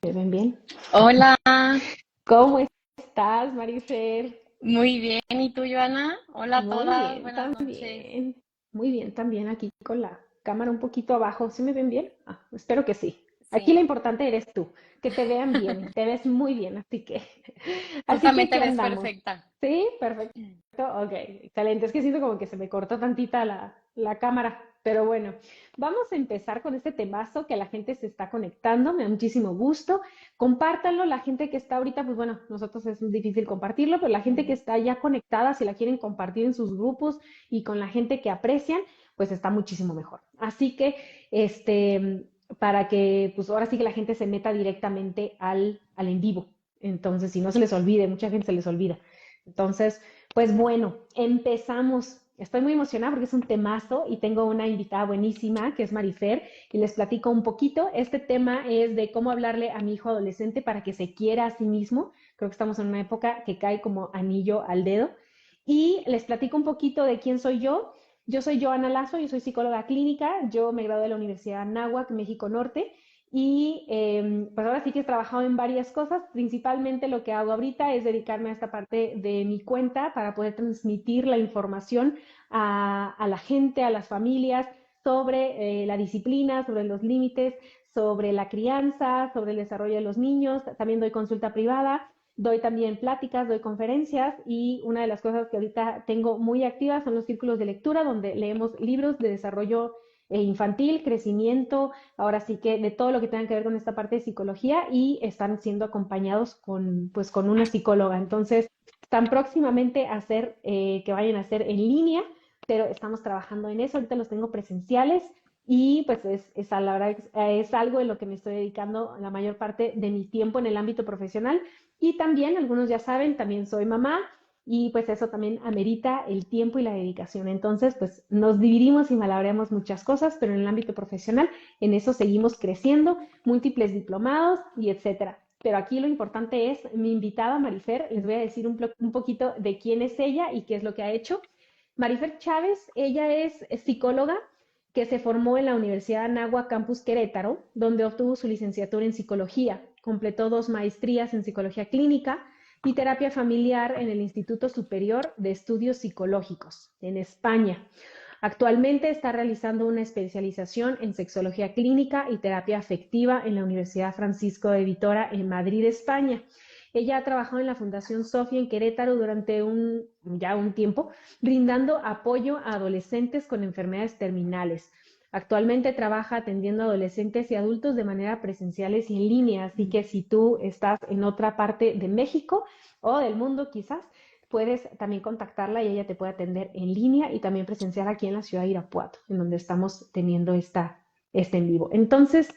¿Me ven bien? Hola, ¿Cómo estás, Marifer? muy bien. ¿Y tú, Joana? Hola a Muy todas, bien, buenas noches. también. Muy bien, también aquí con la cámara un poquito abajo. ¿Sí me ven bien? Espero que sí. Aquí lo Sí, importante eres tú, que te vean bien. Te ves muy bien, así que, tú así que también te aquí ves andamos. perfecta. ¿Sí? Perfecto. Ok, excelente. Es que siento como que se me cortó tantita la cámara, pero bueno, vamos a empezar con este temazo que la gente se está conectando. Me da muchísimo gusto. Compártanlo, la gente que está ahorita, pues bueno, nosotros es difícil compartirlo, pero la gente que está ya conectada, si la quieren compartir en sus grupos y con la gente que aprecian, pues está muchísimo mejor. Así que, para que, pues ahora sí que la gente se meta directamente al en vivo. Entonces, si no se les olvide, mucha gente se les olvida. Entonces, pues bueno, empezamos. Estoy muy emocionada porque es un temazo y tengo una invitada buenísima que es Marifer y les platico un poquito. Este tema es de cómo hablarle a mi hijo adolescente para que se quiera a sí mismo. Creo que estamos en una época que cae como anillo al dedo. Y les platico un poquito de quién soy yo. Yo soy Joana Lazo, yo soy psicóloga clínica, yo me gradué de la Universidad de Anáhuac, México Norte, y pues ahora sí que he trabajado en varias cosas. Principalmente lo que hago ahorita es dedicarme a esta parte de mi cuenta para poder transmitir la información a la gente, a las familias, sobre la disciplina, sobre los límites, sobre la crianza, sobre el desarrollo de los niños. También doy consulta privada, doy también pláticas, doy conferencias y una de las cosas que ahorita tengo muy activas son los círculos de lectura donde leemos libros de desarrollo infantil, crecimiento, ahora sí que de todo lo que tenga que ver con esta parte de psicología y están siendo acompañados con, pues, con una psicóloga. Entonces, están próximamente a hacer, que vayan a hacer en línea, pero estamos trabajando en eso. Ahorita los tengo presenciales y pues es a la verdad es algo en lo que me estoy dedicando la mayor parte de mi tiempo en el ámbito profesional. Y también, algunos ya saben, también soy mamá y pues eso también amerita el tiempo y la dedicación. Entonces, pues nos dividimos y malabreamos muchas cosas, pero en el ámbito profesional, en eso seguimos creciendo, múltiples diplomados y etcétera. Pero aquí lo importante es mi invitada Marifer, les voy a decir un poquito de quién es ella y qué es lo que ha hecho. Marifer Chávez, ella es psicóloga que se formó en la Universidad de Anáhuac Campus Querétaro, donde obtuvo su licenciatura en psicología. Completó dos maestrías en psicología clínica y terapia familiar en el Instituto Superior de Estudios Psicológicos en España. Actualmente está realizando una especialización en sexología clínica y terapia afectiva en la Universidad Francisco de Vitoria en Madrid, España. Ella ha trabajado en la Fundación Sofía en Querétaro durante ya un tiempo, brindando apoyo a adolescentes con enfermedades terminales. Actualmente trabaja atendiendo a adolescentes y adultos de manera presenciales y en línea, así que si tú estás en otra parte de México o del mundo quizás, puedes también contactarla y ella te puede atender en línea y también presencial aquí en la ciudad de Irapuato, en donde estamos teniendo esta en vivo. Entonces,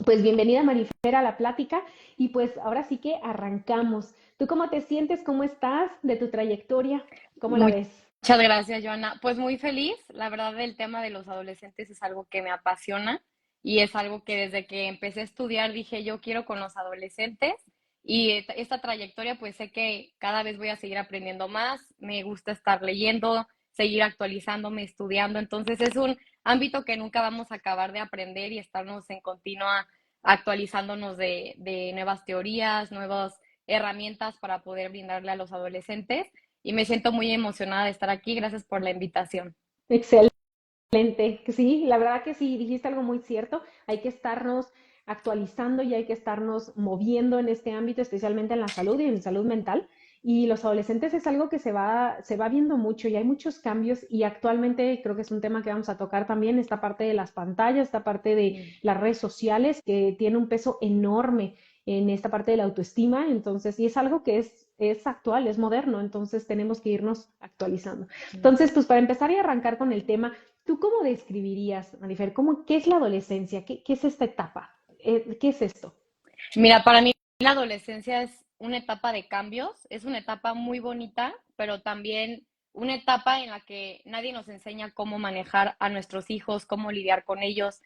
pues bienvenida Marifer a la plática y pues ahora sí que arrancamos. ¿Tú cómo te sientes? ¿Cómo estás de tu trayectoria? ¿Cómo la Muchas ves? gracias, Joana. Pues muy feliz. La verdad, el tema de los adolescentes es algo que me apasiona y es algo que desde que empecé a estudiar dije yo quiero con los adolescentes y esta trayectoria pues sé que cada vez voy a seguir aprendiendo más. Me gusta estar leyendo, seguir actualizándome, estudiando. Entonces es un ámbito que nunca vamos a acabar de aprender y estarnos en continua actualizándonos de nuevas teorías, nuevas herramientas para poder brindarle a los adolescentes y me siento muy emocionada de estar aquí. Gracias por la invitación. Excelente. Que sí, la verdad que sí, dijiste algo muy cierto. Hay que estarnos actualizando y hay que estarnos moviendo en este ámbito, especialmente en la salud y en salud mental. Y los adolescentes es algo que se va viendo mucho y hay muchos cambios y actualmente creo que es un tema que vamos a tocar también, esta parte de las pantallas, esta parte de las redes sociales que tiene un peso enorme en esta parte de la autoestima. Entonces, y es algo que es actual, es moderno, entonces tenemos que irnos actualizando. Entonces, pues para empezar y arrancar con el tema, ¿tú cómo describirías, Marifer, qué es la adolescencia? ¿Qué es esta etapa? ¿Qué es esto? Mira, para mí la adolescencia es una etapa de cambios, es una etapa muy bonita, pero también una etapa en la que nadie nos enseña cómo manejar a nuestros hijos, cómo lidiar con ellos.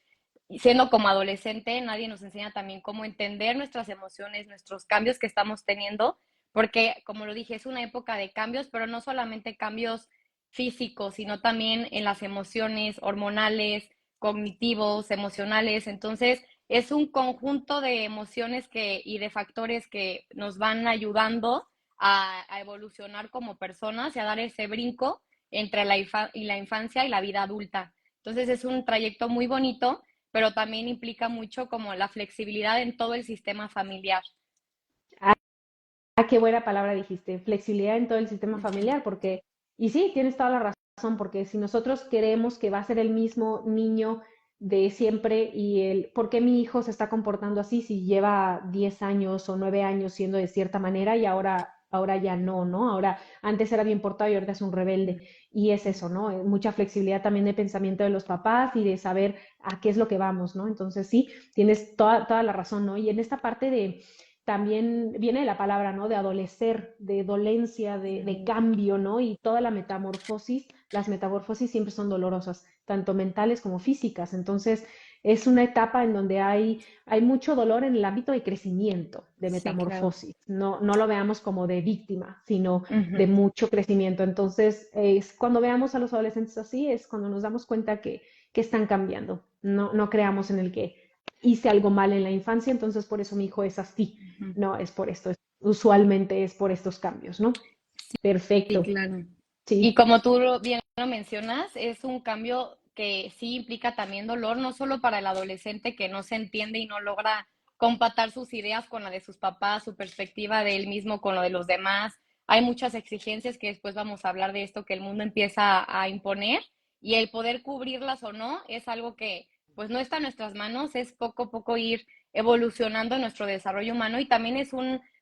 Y siendo como adolescente, nadie nos enseña también cómo entender nuestras emociones, nuestros cambios que estamos teniendo, porque como lo dije, es una época de cambios, pero no solamente cambios físicos, sino también en las emociones hormonales, cognitivos, emocionales. Entonces, es un conjunto de emociones y de factores que nos van ayudando a evolucionar como personas y a dar ese brinco entre la infancia y la vida adulta. Entonces es un trayecto muy bonito, pero también implica mucho como la flexibilidad en todo el sistema familiar. Ah, qué buena palabra dijiste, flexibilidad en todo el sistema Ujú. familiar, porque, y sí, tienes toda la razón, porque si nosotros queremos que va a ser el mismo niño de siempre y ¿por qué mi hijo se está comportando así si lleva 10 años o 9 años siendo de cierta manera y ahora ya no, ¿no? Ahora, antes era bien portado y ahorita es un rebelde. Y es eso, ¿no? Mucha flexibilidad también de pensamiento de los papás y de saber a qué es lo que vamos, ¿no? Entonces sí, tienes toda la razón, ¿no? Y en esta parte de también viene la palabra, ¿no? De adolecer, de dolencia, de Ujú. cambio, ¿no? Y toda la metamorfosis, las metamorfosis siempre son dolorosas, tanto mentales como físicas. Entonces, es una etapa en donde hay mucho dolor en el ámbito de crecimiento, de Sí, claro. metamorfosis. No lo veamos como de víctima, sino de Ujú. mucho crecimiento. Entonces, es cuando veamos a los adolescentes así, es cuando nos damos cuenta que están cambiando. No creamos en el que hice algo mal en la infancia, entonces por eso mi hijo es así. Ujú. No, es por esto. Usualmente es por estos cambios, ¿no? Sí, Perfecto. claro. Y Sí, como tú bien lo mencionas, es un cambio que sí implica también dolor, no solo para el adolescente que no se entiende y no logra compatar sus ideas con la de sus papás, su perspectiva de él mismo con lo de los demás. Hay muchas exigencias que después vamos a hablar de esto que el mundo empieza a imponer y el poder cubrirlas o no es algo que pues no está en nuestras manos, es poco a poco ir evolucionando nuestro desarrollo humano y también es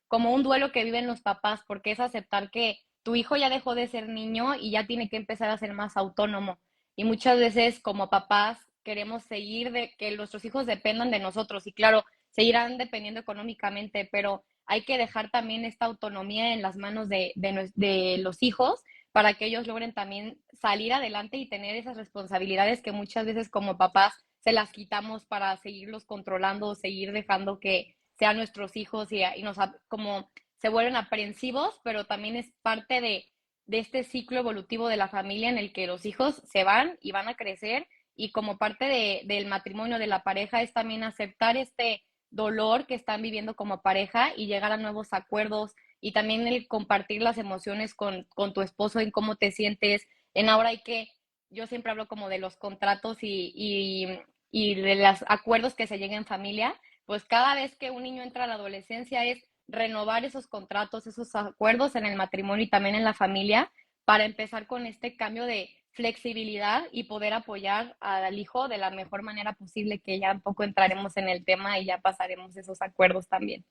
como un duelo que viven los papás porque es aceptar que tu hijo ya dejó de ser niño y ya tiene que empezar a ser más autónomo. Y muchas veces como papás queremos seguir de que nuestros hijos dependan de nosotros y claro, seguirán dependiendo económicamente, pero hay que dejar también esta autonomía en las manos de los hijos para que ellos logren también salir adelante y tener esas responsabilidades que muchas veces como papás se las quitamos para seguirlos controlando, seguir dejando que sean nuestros hijos y nos como se vuelven aprensivos, pero también es parte de este ciclo evolutivo de la familia en el que los hijos se van y van a crecer y como parte del matrimonio de la pareja es también aceptar este dolor que están viviendo como pareja y llegar a nuevos acuerdos y también el compartir las emociones con tu esposo en cómo te sientes. En ahora hay que, yo siempre hablo como de los contratos y de los acuerdos que se lleguen en familia, pues cada vez que un niño entra a la adolescencia es renovar esos contratos, esos acuerdos en el matrimonio y también en la familia para empezar con este cambio de flexibilidad y poder apoyar al hijo de la mejor manera posible, que ya un poco entraremos en el tema y ya pasaremos esos acuerdos también.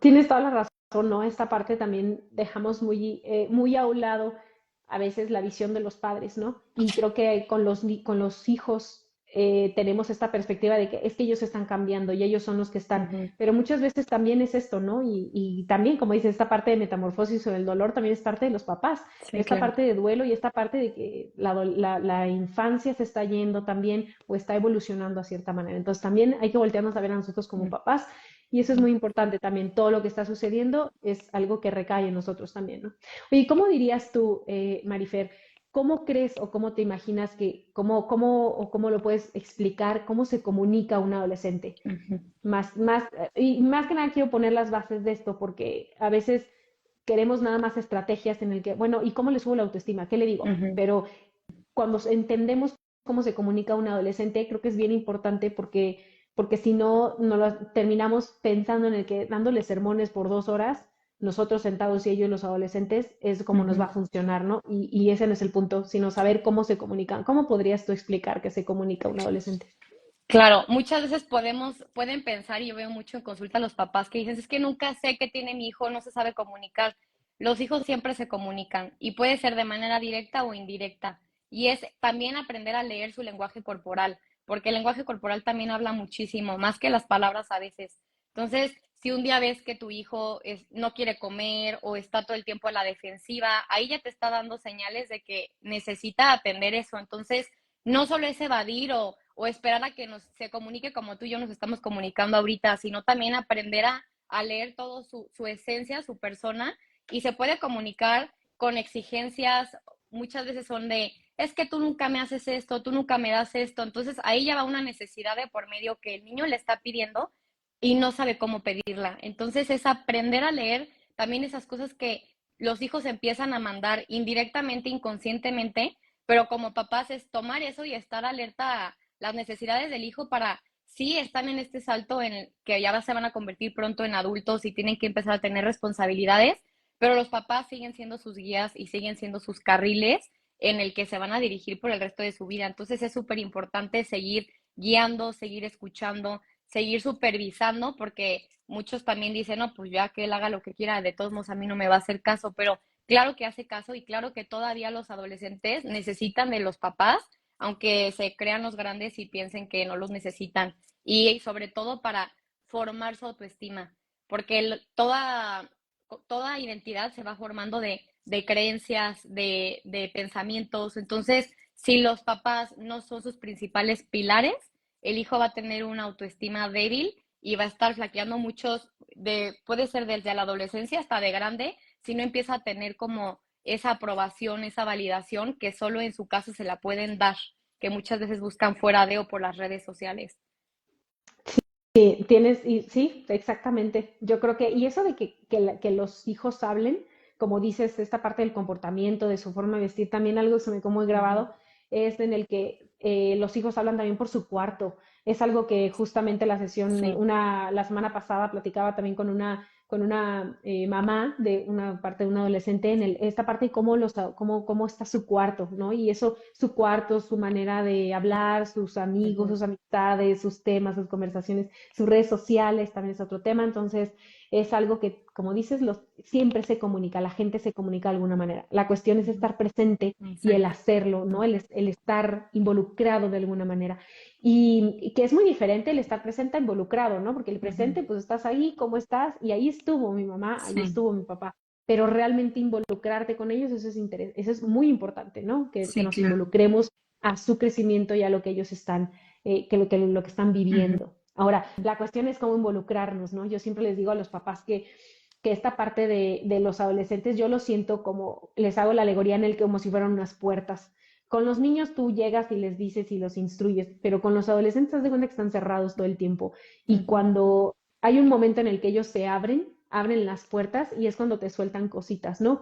tienes toda la razón, ¿no? Esta parte también dejamos muy a un lado a veces la visión de los padres, ¿no? Y creo que con los hijos tenemos esta perspectiva de que es que ellos están cambiando y ellos son los que están, Ujú. pero muchas veces también es esto, ¿no? Y también, como dices, esta parte de metamorfosis o el dolor también es parte de los papás, Sí, esta claro. parte de duelo y esta parte de que la infancia se está yendo también o está evolucionando a cierta manera. Entonces también hay que voltearnos a ver a nosotros como papás y eso es muy importante también. Todo lo que está sucediendo es algo que recae en nosotros también, ¿no? Oye, ¿cómo dirías tú, Marifer, cómo crees o cómo te imaginas o cómo lo puedes explicar, cómo se comunica un adolescente? Ujú. Y más que nada quiero poner las bases de esto porque a veces queremos nada más estrategias en el que, bueno, ¿y cómo le subo la autoestima? ¿Qué le digo? Ujú. Pero cuando entendemos cómo se comunica un adolescente, creo que es bien importante porque si no, terminamos pensando en el que dándole sermones por 2 horas, nosotros sentados y ellos los adolescentes, es como nos va Ujú. a funcionar, ¿no? Y ese no es el punto, sino saber cómo se comunican. ¿Cómo podrías tú explicar que se comunica un adolescente? Claro, muchas veces pueden pensar, y yo veo mucho en consulta a los papás que dicen, es que nunca sé qué tiene mi hijo, no se sabe comunicar. Los hijos siempre se comunican y puede ser de manera directa o indirecta. Y es también aprender a leer su lenguaje corporal, porque el lenguaje corporal también habla muchísimo, más que las palabras a veces. Entonces, si un día ves que tu hijo no quiere comer o está todo el tiempo a la defensiva, ahí ya te está dando señales de que necesita atender eso. Entonces, no solo es evadir o esperar a que se comunique como tú y yo nos estamos comunicando ahorita, sino también aprender a leer todo su esencia, su persona, y se puede comunicar con exigencias, muchas veces son es que tú nunca me haces esto, tú nunca me das esto. Entonces ahí ya va una necesidad de por medio que el niño le está pidiendo y no sabe cómo pedirla. Entonces es aprender a leer también esas cosas que los hijos empiezan a mandar indirectamente, inconscientemente, pero como papás es tomar eso y estar alerta a las necesidades del hijo para, sí, están en este salto en que ya se van a convertir pronto en adultos y tienen que empezar a tener responsabilidades, pero los papás siguen siendo sus guías y siguen siendo sus carriles en el que se van a dirigir por el resto de su vida. Entonces es súper importante seguir guiando, seguir escuchando, seguir supervisando, porque muchos también dicen, no, pues ya que él haga lo que quiera, de todos modos a mí no me va a hacer caso, pero claro que hace caso y claro que todavía los adolescentes necesitan de los papás, aunque se crean los grandes y piensen que no los necesitan. Y sobre todo para formar su autoestima, porque toda identidad se va formando de creencias, de pensamientos. Entonces, si los papás no son sus principales pilares, el hijo va a tener una autoestima débil y va a estar flaqueando muchos, puede ser desde la adolescencia hasta de grande, si no empieza a tener como esa aprobación, esa validación que solo en su casa se la pueden dar, que muchas veces buscan fuera de o por las redes sociales. Sí, tienes, y sí, exactamente. Yo creo que, y eso de que los hijos hablen, como dices, esta parte del comportamiento, de su forma de vestir, también algo que se me quedó muy Ujú. grabado, es en el que los hijos hablan también por su cuarto. Es algo que justamente la sesión, Sí. la semana pasada platicaba también con una mamá de una parte de un adolescente en esta parte de cómo está su cuarto, ¿no? Y eso, su cuarto, su manera de hablar, sus amigos, Ujú. sus amistades, sus temas, sus conversaciones, sus redes sociales también es otro tema. Entonces, es algo que, como dices, siempre se comunica, la gente se comunica de alguna manera. La cuestión es Ujú. estar presente y el Exacto. hacerlo, ¿no? El estar involucrado de alguna manera. Y que es muy diferente el estar presente a involucrado, ¿no? Porque el Ujú. presente, pues estás ahí, ¿cómo estás? Y ahí estuvo mi mamá, ahí Sí, estuvo mi papá. Pero realmente involucrarte con ellos, eso es muy importante, ¿no? Que sí, nos claro. involucremos a su crecimiento y a lo que ellos están, lo que están Ujú. viviendo. Ahora, la cuestión es cómo involucrarnos, ¿no? Yo siempre les digo a los papás que esta parte de los adolescentes, yo lo siento como, les hago la alegoría en el que como si fueran unas puertas. Con los niños tú llegas y les dices y los instruyes, pero con los adolescentes haz de cuenta que están cerrados todo el tiempo. Y Ujú. cuando hay un momento en el que ellos abren las puertas y es cuando te sueltan cositas, ¿no?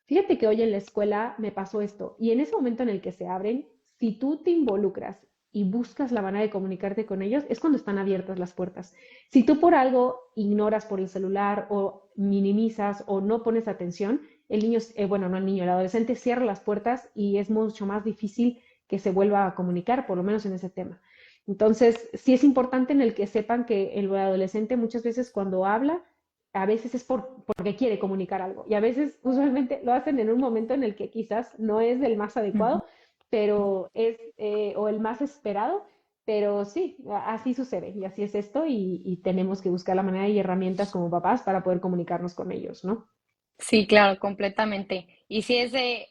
Fíjate que hoy en la escuela me pasó esto. Y en ese momento en el que se abren, si tú te involucras y buscas la manera de comunicarte con ellos, es cuando están abiertas las puertas. Si tú por algo ignoras por el celular o minimizas o no pones atención, el niño, bueno, no el niño, el adolescente cierra las puertas y es mucho más difícil que se vuelva a comunicar, por lo menos en ese tema. Entonces, sí es importante en el que sepan que el adolescente muchas veces cuando habla, a veces es porque quiere comunicar algo y a veces usualmente lo hacen en un momento en el que quizás no es el más Ujú. adecuado, pero o el más esperado, pero sí, así sucede y así es esto y tenemos que buscar la manera y herramientas como papás para poder comunicarnos con ellos, ¿no? Sí, claro, completamente. Y sí es de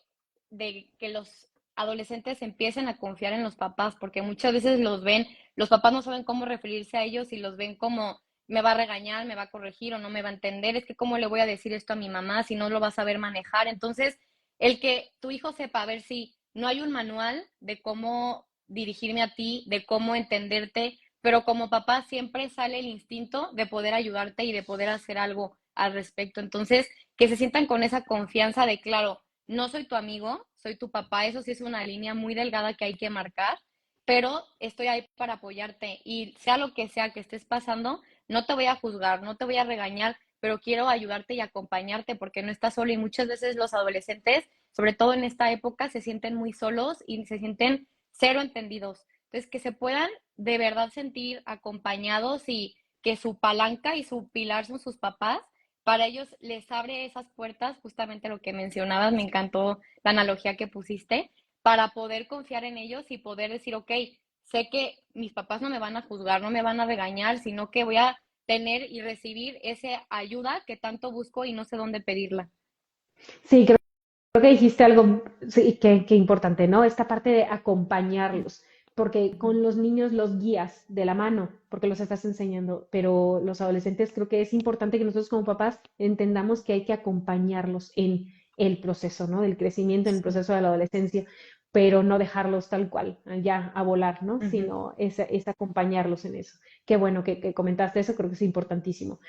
que los adolescentes empiecen a confiar en los papás, porque muchas veces los papás no saben cómo referirse a ellos y los ven como me va a regañar, me va a corregir o no me va a entender. Es que cómo le voy a decir esto a mi mamá si no lo va a saber manejar. Entonces, el que tu hijo sepa, a ver si no hay un manual de cómo dirigirme a ti, de cómo entenderte, pero como papá siempre sale el instinto de poder ayudarte y de poder hacer algo al respecto. Entonces, que se sientan con esa confianza de, claro, no soy tu amigo, soy tu papá, eso sí es una línea muy delgada que hay que marcar, pero estoy ahí para apoyarte y sea lo que sea que estés pasando, no te voy a juzgar, no te voy a regañar, pero quiero ayudarte y acompañarte porque no estás solo y muchas veces los adolescentes, sobre todo en esta época, se sienten muy solos y se sienten cero entendidos. Entonces, que se puedan de verdad sentir acompañados y que su palanca y su pilar son sus papás, para ellos les abre esas puertas, justamente lo que mencionabas, me encantó la analogía que pusiste, para poder confiar en ellos y poder decir, ok, sé que mis papás no me van a juzgar, no me van a regañar, sino que voy a tener y recibir esa ayuda que tanto busco y no sé dónde pedirla. Sí, creo que dijiste algo sí, que importante, ¿no? Esta parte de acompañarlos, porque Ujú. con los niños los guías de la mano, porque los estás enseñando, pero los adolescentes creo que es importante que nosotros como papás entendamos que hay que acompañarlos en el proceso, ¿no? Del crecimiento, en el Sí. proceso de la adolescencia, pero no dejarlos tal cual, ya a volar, ¿no? Ujú. Sino es acompañarlos en eso. Qué bueno que comentaste eso, creo que es importantísimo.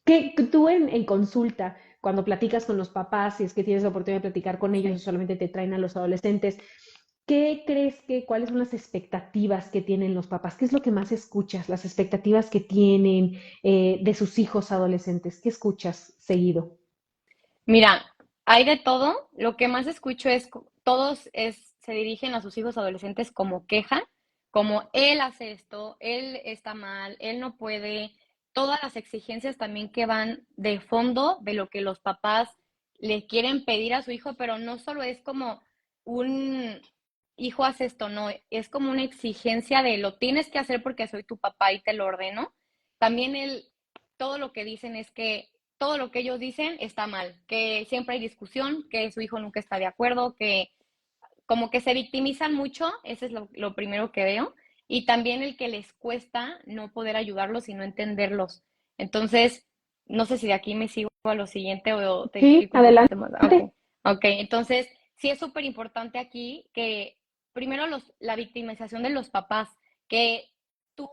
Que tú en consulta, cuando platicas con los papás, si es que tienes la oportunidad de platicar con ellos o Sí. solamente te traen a los adolescentes, ¿qué crees que, cuáles son las expectativas que tienen los papás? ¿Qué es lo que más escuchas? Las expectativas que tienen de sus hijos adolescentes. ¿Qué escuchas seguido? Mira, hay de todo. Lo que más escucho es, se dirigen a sus hijos adolescentes como queja, como él hace esto, él está mal, él no puede. Todas las exigencias también que van de fondo de lo que los papás le quieren pedir a su hijo, pero no solo es como un hijo hace esto, no, es como una exigencia de lo tienes que hacer porque soy tu papá y te lo ordeno. También todo lo que dicen es que todo lo que ellos dicen está mal, que siempre hay discusión, que su hijo nunca está de acuerdo, que como que se victimizan mucho, eso es lo primero que veo, y también el que les cuesta no poder ayudarlos y no entenderlos. Entonces, no sé si de aquí me sigo a lo siguiente o te Sí, explico un adelante. poquito más. Ok, ok, entonces sí es súper importante aquí que primero la victimización de los papás, que tú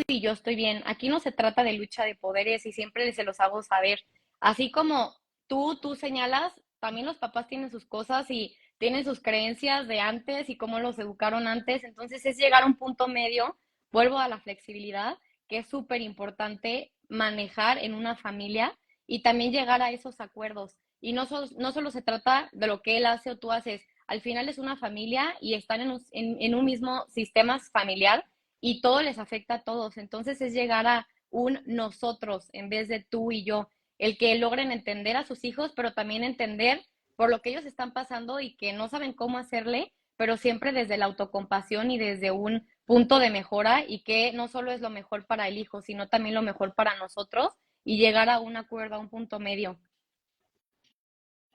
y yo estoy bien. Aquí no se trata de lucha de poderes y siempre se los hago saber. Así como tú señalas, también los papás tienen sus cosas y tienen sus creencias de antes y cómo los educaron antes. Entonces es llegar a un punto medio, vuelvo a la flexibilidad, que es súper importante manejar en una familia y también llegar a esos acuerdos. Y no solo se trata de lo que él hace o tú haces, al final es una familia y están en un mismo sistema familiar y todo les afecta a todos. Entonces es llegar a un nosotros en vez de tú y yo, el que logren entender a sus hijos, pero también entender por lo que ellos están pasando y que no saben cómo hacerle, pero siempre desde la autocompasión y desde un punto de mejora y que no solo es lo mejor para el hijo, sino también lo mejor para nosotros y llegar a un acuerdo, a un punto medio.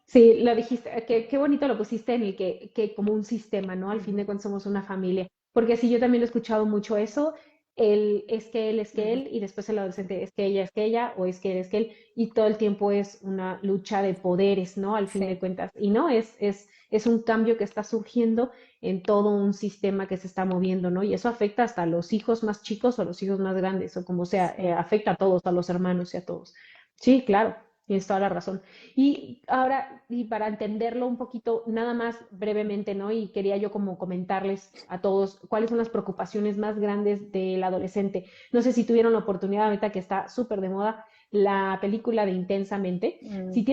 Sí, lo dijiste, qué bonito lo pusiste en el que como un sistema, ¿no? Al fin de Ujú, cuentas somos una familia. Porque sí, yo también he escuchado mucho eso, el es que ujú. él, y después el adolescente es que ella, o es que él, y todo el tiempo es una lucha de poderes, ¿no? Al fin de Sí, cuentas. Y no, es un cambio que está surgiendo en todo un sistema que se está moviendo, ¿no? Y eso afecta hasta a los hijos más chicos o a los hijos más grandes, o como sea, sí. afecta a todos, a los hermanos y a todos. Sí, claro, tienes toda la razón. Y ahora, y para entenderlo un poquito, nada más brevemente, ¿no? Y quería yo como comentarles a todos cuáles son las preocupaciones más grandes del adolescente. No sé si tuvieron la oportunidad, ahorita que está súper de moda, la película de Intensamente. Mm, Si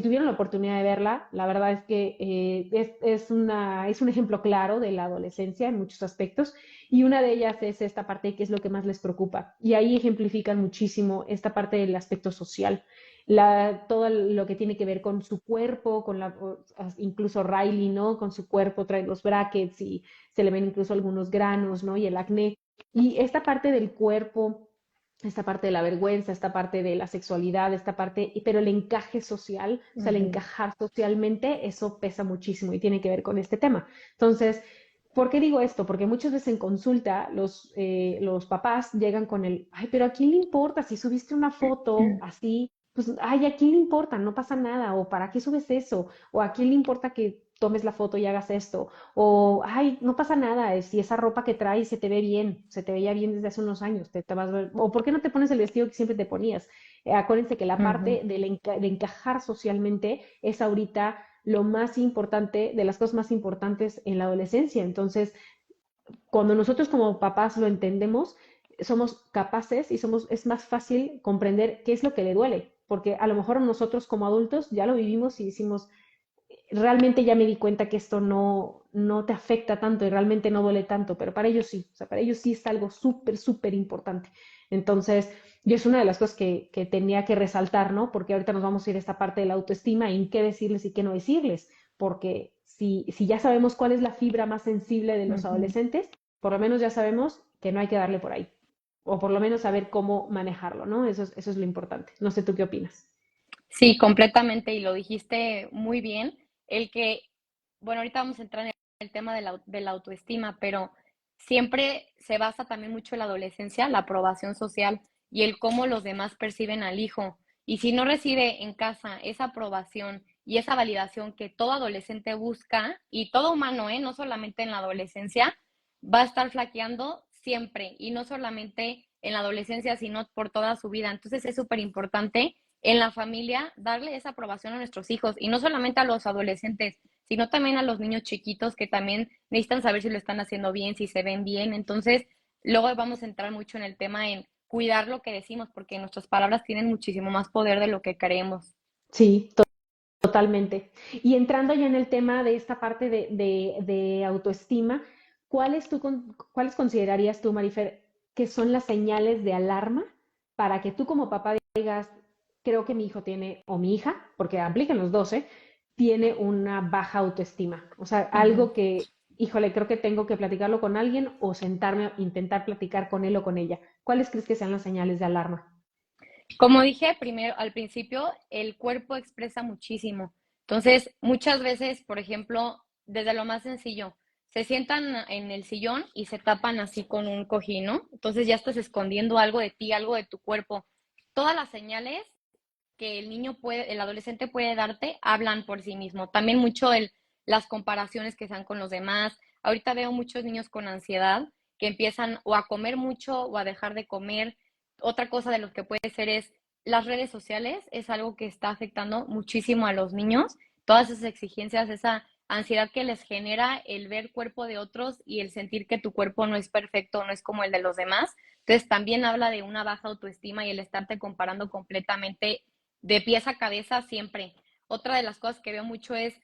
tuvieron la oportunidad de verla, la verdad es que es un ejemplo claro de la adolescencia en muchos aspectos. Y una de ellas es esta parte que es lo que más les preocupa. Y ahí ejemplifican muchísimo esta parte del aspecto social todo lo que tiene que ver con su cuerpo, incluso Riley, ¿no? Con su cuerpo trae los brackets y se le ven incluso algunos granos, ¿no? Y el acné. Y esta parte del cuerpo, esta parte de la vergüenza, esta parte de la sexualidad, esta parte, pero el encaje social, o sea, el ujú. encajar socialmente, eso pesa muchísimo y tiene que ver con este tema. Entonces, ¿por qué digo esto? Porque muchas veces en consulta los papás llegan con el, ay, pero ¿a quién le importa si subiste una foto así? Pues, ay, ¿a quién le importa? No pasa nada. O ¿para qué subes eso? O ¿a quién le importa que tomes la foto y hagas esto? O, ay, no pasa nada. Si esa ropa que traes se te ve bien, se te veía bien desde hace unos años, te vas a ver. O ¿por qué no te pones el vestido que siempre te ponías? Acuérdense que la Ujú. parte de encajar socialmente es ahorita lo más importante, de las cosas más importantes en la adolescencia. Entonces, cuando nosotros como papás lo entendemos, somos capaces y es más fácil comprender qué es lo que le duele, porque a lo mejor nosotros como adultos ya lo vivimos y decimos, realmente ya me di cuenta que esto no te afecta tanto y realmente no duele tanto, pero para ellos sí, o sea, para ellos sí es algo súper, súper importante. Entonces, yo es una de las cosas que tenía que resaltar, ¿no? Porque ahorita nos vamos a ir a esta parte de la autoestima y en qué decirles y qué no decirles, porque si ya sabemos cuál es la fibra más sensible de los Ujú. adolescentes, por lo menos ya sabemos que no hay que darle por ahí, o por lo menos saber cómo manejarlo, ¿no? Eso es lo importante. No sé tú qué opinas. Sí, completamente, y lo dijiste muy bien. El que, bueno, ahorita vamos a entrar en el tema de la autoestima, pero siempre se basa también mucho en la adolescencia, la aprobación social y el cómo los demás perciben al hijo. Y si no recibe en casa esa aprobación y esa validación que todo adolescente busca y todo humano, no solamente en la adolescencia, va a estar flaqueando siempre y no solamente en la adolescencia, sino por toda su vida. Entonces es súper importante en la familia darle esa aprobación a nuestros hijos y no solamente a los adolescentes, sino también a los niños chiquitos que también necesitan saber si lo están haciendo bien, si se ven bien. Entonces, luego vamos a entrar mucho en el tema en cuidar lo que decimos, porque nuestras palabras tienen muchísimo más poder de lo que creemos. Sí, totalmente. Y entrando ya en el tema de esta parte de autoestima, ¿cuáles considerarías tú, Marifer, que son las señales de alarma para que tú como papá digas, creo que mi hijo tiene, o mi hija, porque aplican los dos, tiene una baja autoestima? O sea, Ujú. algo que, híjole, creo que tengo que platicarlo con alguien o sentarme a intentar platicar con él o con ella. ¿Cuáles crees que sean las señales de alarma? Como dije primero, al principio, el cuerpo expresa muchísimo. Entonces, muchas veces, por ejemplo, desde lo más sencillo, se sientan en el sillón y se tapan así con un cojín, ¿no? Entonces ya estás escondiendo algo de ti, algo de tu cuerpo. Todas las señales que el niño puede, el adolescente puede darte, hablan por sí mismo. También mucho las comparaciones que se dan con los demás. Ahorita veo muchos niños con ansiedad que empiezan o a comer mucho o a dejar de comer. Otra cosa de lo que puede ser es las redes sociales, es algo que está afectando muchísimo a los niños. Todas esas exigencias, esa ansiedad que les genera el ver cuerpo de otros y el sentir que tu cuerpo no es perfecto, no es como el de los demás. Entonces también habla de una baja autoestima y el estarte comparando completamente de pies a cabeza siempre. Otra de las cosas que veo mucho es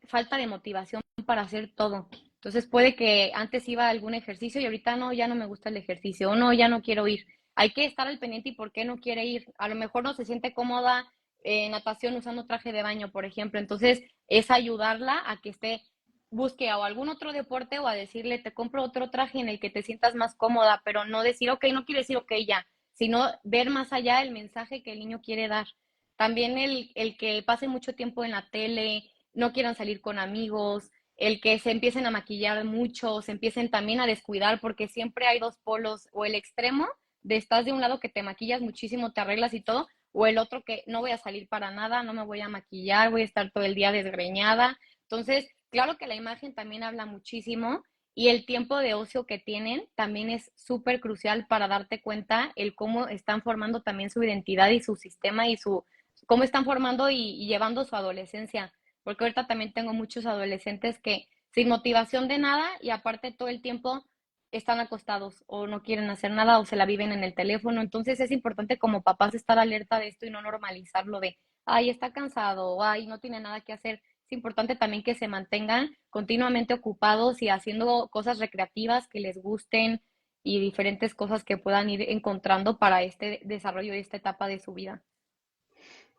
falta de motivación para hacer todo. Entonces puede que antes iba a algún ejercicio y ahorita no, ya no me gusta el ejercicio o no, ya no quiero ir. Hay que estar al pendiente y por qué no quiere ir. A lo mejor no se siente cómoda en natación usando traje de baño, por ejemplo. Entonces es ayudarla a que esté, busque o algún otro deporte o a decirle, te compro otro traje en el que te sientas más cómoda, pero no decir, ok, no quiere decir, ok, ya, sino ver más allá el mensaje que el niño quiere dar. También el que pase mucho tiempo en la tele, no quieran salir con amigos, el que se empiecen a maquillar mucho, se empiecen también a descuidar, porque siempre hay dos polos, o el extremo de estás de un lado que te maquillas muchísimo, te arreglas y todo, o el otro que no voy a salir para nada, no me voy a maquillar, voy a estar todo el día desgreñada. Entonces, claro que la imagen también habla muchísimo y el tiempo de ocio que tienen también es súper crucial para darte cuenta el cómo están formando también su identidad y su sistema y su cómo están formando y llevando su adolescencia. Porque ahorita también tengo muchos adolescentes que sin motivación de nada y aparte todo el tiempo están acostados o no quieren hacer nada o se la viven en el teléfono. Entonces es importante como papás estar alerta de esto y no normalizarlo de, ay, está cansado o ay, no tiene nada que hacer. Es importante también que se mantengan continuamente ocupados y haciendo cosas recreativas que les gusten y diferentes cosas que puedan ir encontrando para este desarrollo y esta etapa de su vida.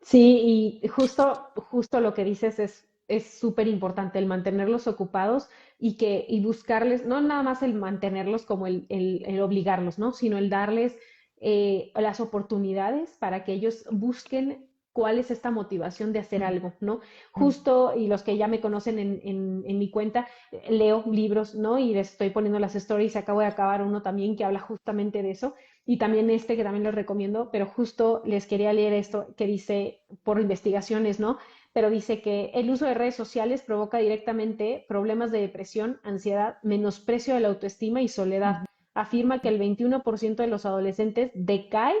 Sí, y justo lo que dices es súper importante, el mantenerlos ocupados y buscarles, no nada más el mantenerlos como el obligarlos, ¿no? Sino el darles las oportunidades para que ellos busquen cuál es esta motivación de hacer algo, ¿no? Justo, y los que ya me conocen en mi cuenta, leo libros, ¿no? Y les estoy poniendo las stories, acabo de acabar uno también que habla justamente de eso y también este que también les recomiendo, pero justo les quería leer esto que dice por investigaciones, ¿no? Pero dice que el uso de redes sociales provoca directamente problemas de depresión, ansiedad, menosprecio de la autoestima y soledad. Afirma que el 21% de los adolescentes decae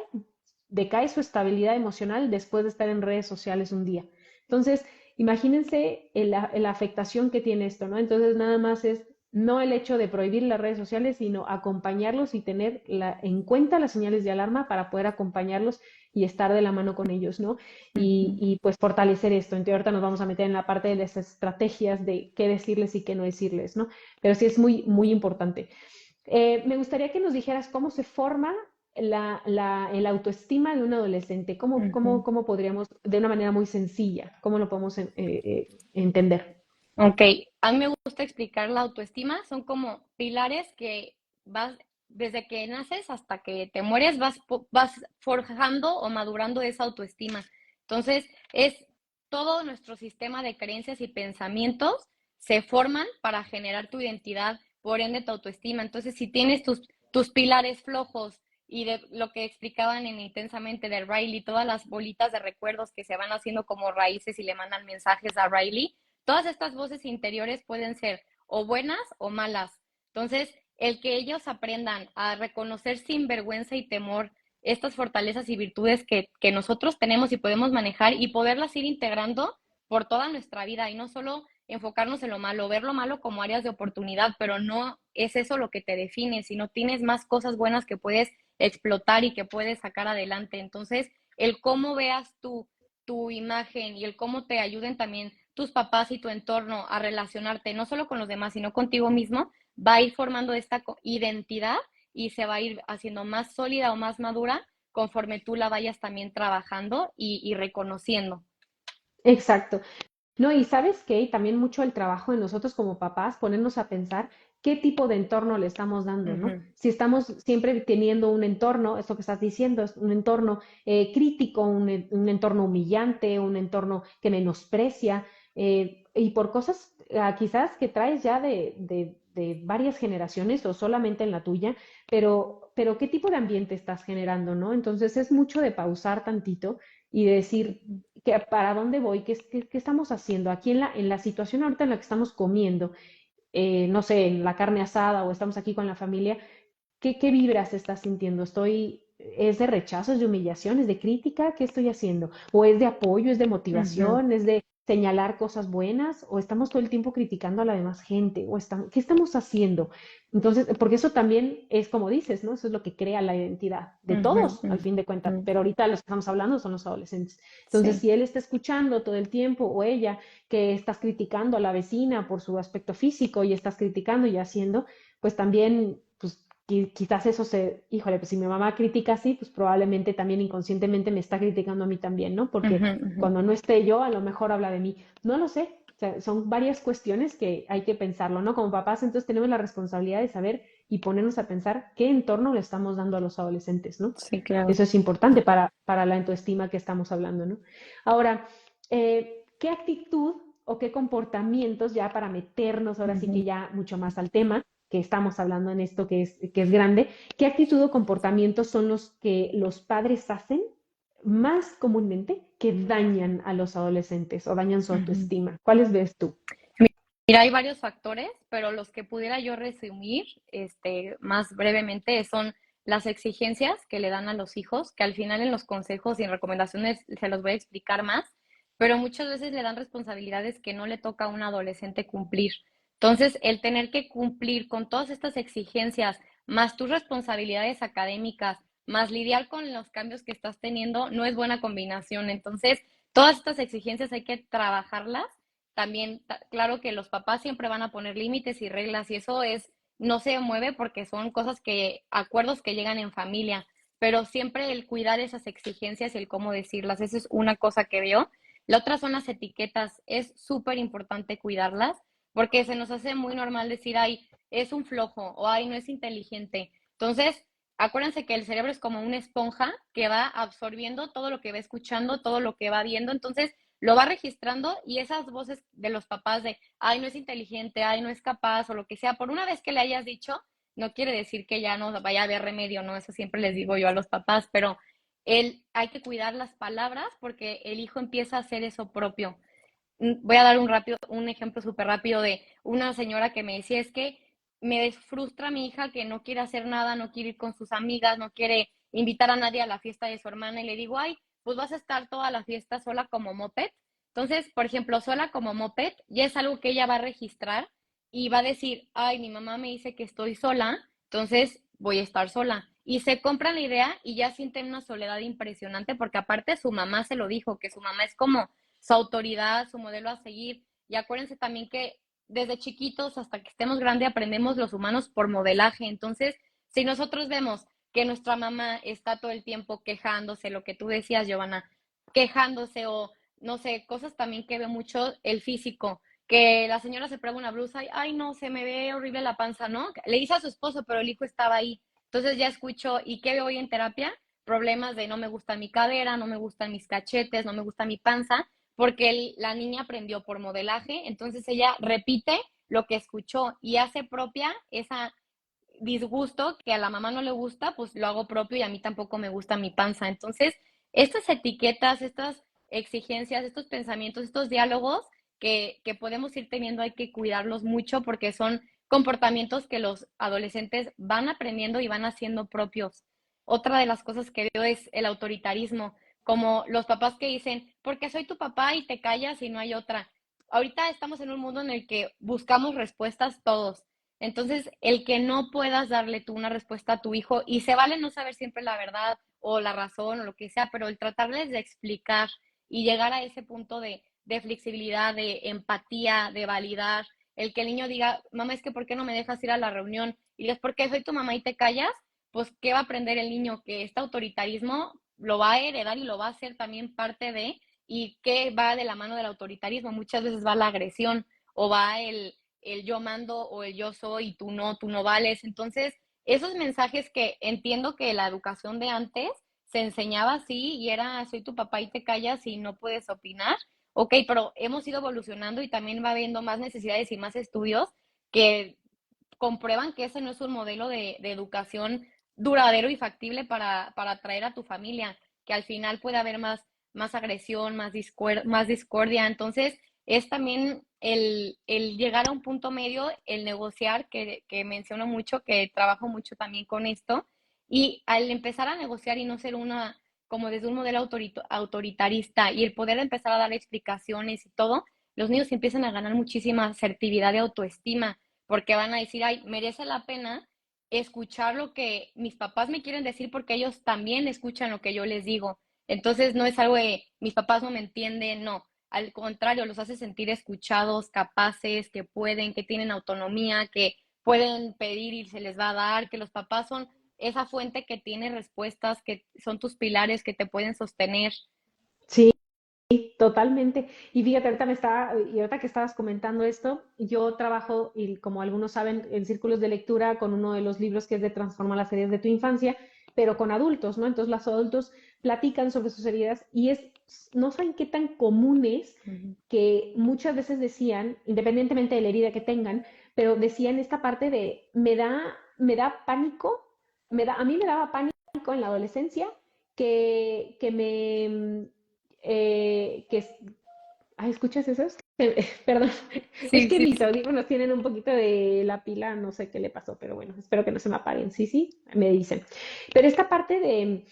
su estabilidad emocional después de estar en redes sociales un día. Entonces, imagínense la afectación que tiene esto, ¿no? Entonces, nada más es no el hecho de prohibir las redes sociales, sino acompañarlos y tener en cuenta las señales de alarma para poder acompañarlos y estar de la mano con ellos, ¿no? Y pues fortalecer esto. Entonces ahorita nos vamos a meter en la parte de las estrategias de qué decirles y qué no decirles, ¿no? Pero sí es muy, muy importante. Me gustaría que nos dijeras cómo se forma el autoestima de un adolescente, cómo podríamos, de una manera muy sencilla, cómo lo podemos entender. Ok, a mí me gusta explicar la autoestima, son como pilares que vas, desde que naces hasta que te mueres, vas forjando o madurando esa autoestima. Entonces, es todo nuestro sistema de creencias y pensamientos se forman para generar tu identidad, por ende tu autoestima. Entonces, si tienes tus pilares flojos y de lo que explicaban en Intensamente de Riley, todas las bolitas de recuerdos que se van haciendo como raíces y le mandan mensajes a Riley, todas estas voces interiores pueden ser o buenas o malas. Entonces, el que ellos aprendan a reconocer sin vergüenza y temor estas fortalezas y virtudes que nosotros tenemos y podemos manejar y poderlas ir integrando por toda nuestra vida y no solo enfocarnos en lo malo, ver lo malo como áreas de oportunidad, pero no es eso lo que te define, sino tienes más cosas buenas que puedes explotar y que puedes sacar adelante. Entonces, el cómo veas tu imagen y el cómo te ayuden también tus papás y tu entorno a relacionarte, no solo con los demás, sino contigo mismo, va a ir formando esta identidad y se va a ir haciendo más sólida o más madura conforme tú la vayas también trabajando y reconociendo. Exacto. No, y sabes qué, y también mucho el trabajo de nosotros como papás, ponernos a pensar qué tipo de entorno le estamos dando, ¿no? Ujú, Si estamos siempre teniendo un entorno, esto que estás diciendo, es un entorno crítico, un entorno humillante, un entorno que menosprecia, y por cosas quizás que traes ya de varias generaciones o solamente en la tuya, pero ¿qué tipo de ambiente estás generando, ¿no? Entonces es mucho de pausar tantito y de decir, ujú. para dónde voy, qué estamos haciendo aquí en la situación ahorita en la que estamos comiendo, no sé, en la carne asada o estamos aquí con la familia, qué vibras estás sintiendo? ¿Es de rechazo, es de humillación, es de crítica? ¿Qué estoy haciendo? ¿O es de apoyo, es de Ujú. motivación, es de señalar cosas buenas? ¿O estamos todo el tiempo criticando a la demás gente? ¿Qué estamos haciendo? Entonces, porque eso también es como dices, ¿no? Eso es lo que crea la identidad de Ujú, todos, al fin de cuentas. ujú. Pero ahorita los que estamos hablando son los adolescentes. Entonces, Sí, si él está escuchando todo el tiempo o ella que estás criticando a la vecina por su aspecto físico y estás criticando y haciendo, pues también, pues quizás eso híjole, pues si mi mamá critica así, pues probablemente también inconscientemente me está criticando a mí también, ¿no? Porque ujú, ujú. cuando no esté yo, a lo mejor habla de mí. No lo sé, o sea, son varias cuestiones que hay que pensarlo, ¿no? Como papás, entonces tenemos la responsabilidad de saber y ponernos a pensar qué entorno le estamos dando a los adolescentes, ¿no? Sí, claro. Eso es importante para la autoestima que estamos hablando, ¿no? Ahora, ¿qué actitud o qué comportamientos ya para meternos ahora sí que Ujú. ya mucho más al tema que estamos hablando en esto que es grande, qué actitud o comportamientos son los que los padres hacen más comúnmente que dañan a los adolescentes o dañan su Ujú. autoestima? ¿Cuáles ves tú? Mira, hay varios factores, pero los que pudiera yo resumir, más brevemente son las exigencias que le dan a los hijos, que al final en los consejos y en recomendaciones se los voy a explicar más, pero muchas veces le dan responsabilidades que no le toca a un adolescente cumplir. Entonces, el tener que cumplir con todas estas exigencias, más tus responsabilidades académicas, más lidiar con los cambios que estás teniendo, no es buena combinación. Entonces, todas estas exigencias hay que trabajarlas también, claro que los papás siempre van a poner límites y reglas y eso no se mueve porque son cosas acuerdos que llegan en familia, pero siempre el cuidar esas exigencias y el cómo decirlas, eso es una cosa que veo. La otra son las etiquetas, es súper importante cuidarlas porque se nos hace muy normal decir, ay, es un flojo o ay, no es inteligente. Entonces, acuérdense que el cerebro es como una esponja que va absorbiendo todo lo que va escuchando, todo lo que va viendo, entonces lo va registrando y esas voces de los papás de, ay, no es inteligente, ay, no es capaz o lo que sea, por una vez que le hayas dicho, no quiere decir que ya no vaya a haber remedio, ¿no? Eso siempre les digo yo a los papás, pero hay que cuidar las palabras porque el hijo empieza a hacer eso propio. Voy a dar un ejemplo súper rápido de una señora que me decía, es que me frustra a mi hija que no quiere hacer nada, no quiere ir con sus amigas, no quiere invitar a nadie a la fiesta de su hermana y le digo, ay, pues vas a estar toda la fiesta sola como moped. Entonces, por ejemplo, sola como moped ya es algo que ella va a registrar y va a decir, ay, mi mamá me dice que estoy sola, entonces voy a estar sola. Y se compran la idea y ya sienten una soledad impresionante porque aparte su mamá se lo dijo, que su mamá es como su autoridad, su modelo a seguir. Y acuérdense también que desde chiquitos hasta que estemos grandes aprendemos los humanos por modelaje. Entonces, si nosotros vemos que nuestra mamá está todo el tiempo quejándose, lo que tú decías, Giovanna, quejándose o no sé, cosas también que veo mucho el físico, que la señora se prueba una blusa y, ay, no, se me ve horrible la panza, ¿no? Le dice a su esposo, pero el hijo estaba ahí. Entonces ya escucho, ¿y qué veo hoy en terapia? Problemas de no me gusta mi cadera, no me gustan mis cachetes, no me gusta mi panza, porque la niña aprendió por modelaje, entonces ella repite lo que escuchó y hace propia esa disgusto que a la mamá no le gusta, pues lo hago propio y a mí tampoco me gusta mi panza. Entonces, estas etiquetas, estas exigencias, estos pensamientos, estos diálogos que podemos ir teniendo hay que cuidarlos mucho porque son comportamientos que los adolescentes van aprendiendo y van haciendo propios. Otra de las cosas que veo es el autoritarismo, como los papás que dicen, porque soy tu papá y te callas y no hay otra. Ahorita estamos en un mundo en el que buscamos respuestas todos. Entonces, el que no puedas darle tú una respuesta a tu hijo, y se vale no saber siempre la verdad o la razón o lo que sea, pero el tratarles de explicar y llegar a ese punto de flexibilidad, de empatía, de validar, el que el niño diga, mamá, es que ¿por qué no me dejas ir a la reunión? Y digas, ¿por qué soy tu mamá y te callas? Pues, ¿qué va a aprender el niño? Que este autoritarismo lo va a heredar y lo va a hacer también parte de, y que va de la mano del autoritarismo. Muchas veces va la agresión o va el yo mando o el yo soy y tú no vales. Entonces, esos mensajes que entiendo que la educación de antes se enseñaba así y era soy tu papá y te callas y no puedes opinar. Ok, pero hemos ido evolucionando y también va habiendo más necesidades y más estudios que comprueban que ese no es un modelo de educación duradero y factible para atraer a tu familia, que al final puede haber más agresión, más discordia. Entonces, es también el llegar a un punto medio, el negociar, que menciono mucho, que trabajo mucho también con esto, y al empezar a negociar y no ser una, como desde un modelo autoritarista, y el poder empezar a dar explicaciones y todo, los niños empiezan a ganar muchísima asertividad y autoestima, porque van a decir, ay, merece la pena escuchar lo que mis papás me quieren decir porque ellos también escuchan lo que yo les digo. Entonces no es algo de mis papás no me entienden, no. Al contrario, los hace sentir escuchados, capaces, que pueden, que tienen autonomía, que pueden pedir y se les va a dar, que los papás son esa fuente que tiene respuestas, que son tus pilares que te pueden sostener. Sí, totalmente. Y fíjate, y ahorita que estabas comentando esto, yo trabajo, y como algunos saben, en círculos de lectura con uno de los libros que es de Transforma las heridas de tu infancia, pero con adultos, ¿no? Entonces los adultos platican sobre sus heridas y no saben qué tan común es Ujú. que muchas veces decían, independientemente de la herida que tengan, pero decían esta parte de, me da pánico, a mí me daba pánico en la adolescencia que me que es, ay, ¿escuchas eso? Perdón, es Sí, que sí, mis sí. audífonos tienen un poquito de la pila, no sé qué le pasó, pero bueno, espero que no se me apaguen. Sí, sí, me dicen. Pero esta parte de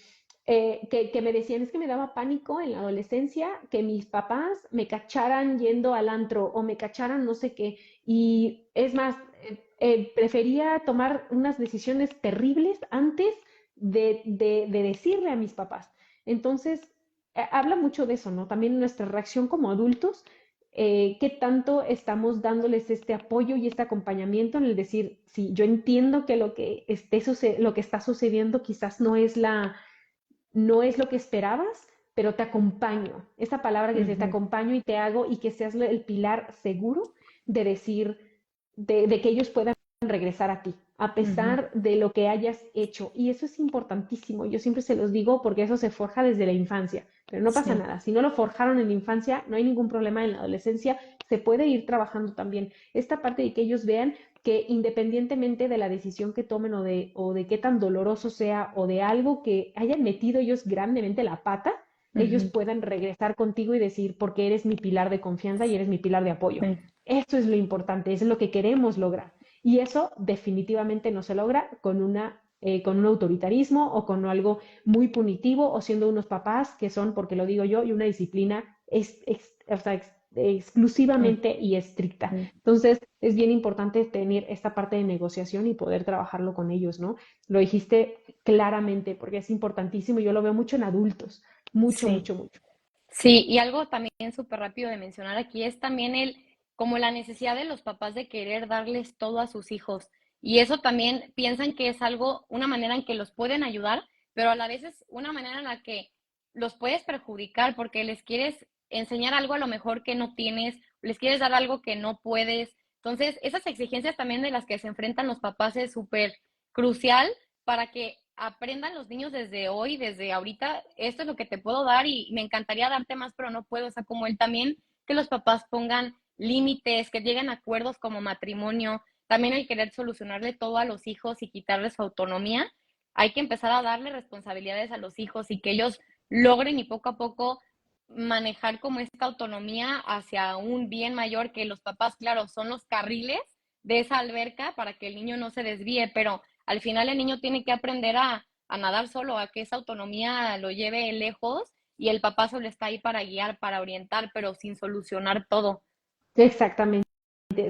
que me decían es que me daba pánico en la adolescencia que mis papás me cacharan yendo al antro o me cacharan no sé qué. Y es más, prefería tomar unas decisiones terribles antes de decirle a mis papás. Entonces, habla mucho de eso, ¿no? También nuestra reacción como adultos, qué tanto estamos dándoles este apoyo y este acompañamiento en el decir, sí, yo entiendo que lo que está sucediendo quizás no es lo que esperabas, pero te acompaño. Esa palabra que dice, te Ujú, acompaño y te hago y que seas el pilar seguro de decir, de que ellos puedan regresar a ti, a ujú, pesar de lo que hayas hecho. Y eso es importantísimo. Yo siempre se los digo porque eso se forja desde la infancia, pero no pasa sí. nada. Si no lo forjaron en la infancia, no hay ningún problema en la adolescencia. Se puede ir trabajando también. Esta parte de que ellos vean que independientemente de la decisión que tomen o de qué tan doloroso sea o de algo que hayan metido ellos grandemente la pata, ellos Ujú, puedan regresar contigo y decir, porque eres mi pilar de confianza y eres mi pilar de apoyo. sí. Eso es lo importante, es lo que queremos lograr. Y eso definitivamente no se logra con un autoritarismo o con algo muy punitivo o siendo unos papás que son, porque lo digo yo, y una disciplina o sea, exclusivamente y estricta. Ujú. Entonces, es bien importante tener esta parte de negociación y poder trabajarlo con ellos, ¿no? Lo dijiste claramente porque es importantísimo. Yo lo veo mucho en adultos, mucho, Sí. mucho, mucho. Sí, y algo también súper rápido de mencionar aquí es también como la necesidad de los papás de querer darles todo a sus hijos. Y eso también piensan que es algo, una manera en que los pueden ayudar, pero a la vez es una manera en la que los puedes perjudicar porque les quieres enseñar algo a lo mejor que no tienes, les quieres dar algo que no puedes. Entonces, esas exigencias también de las que se enfrentan los papás es súper crucial para que aprendan los niños desde hoy, desde ahorita, esto es lo que te puedo dar y me encantaría darte más, pero no puedo. O sea, como él también, que los papás pongan límites, que lleguen a acuerdos como matrimonio. también el querer solucionarle todo a los hijos y quitarles su autonomía, hay que empezar a darle responsabilidades a los hijos y que ellos logren y poco a poco manejar como esta autonomía hacia un bien mayor, que los papás, claro, son los carriles de esa alberca para que el niño no se desvíe, pero al final el niño tiene que aprender a nadar solo, a que esa autonomía lo lleve lejos y el papá solo está ahí para guiar, para orientar, pero sin solucionar todo. Exactamente.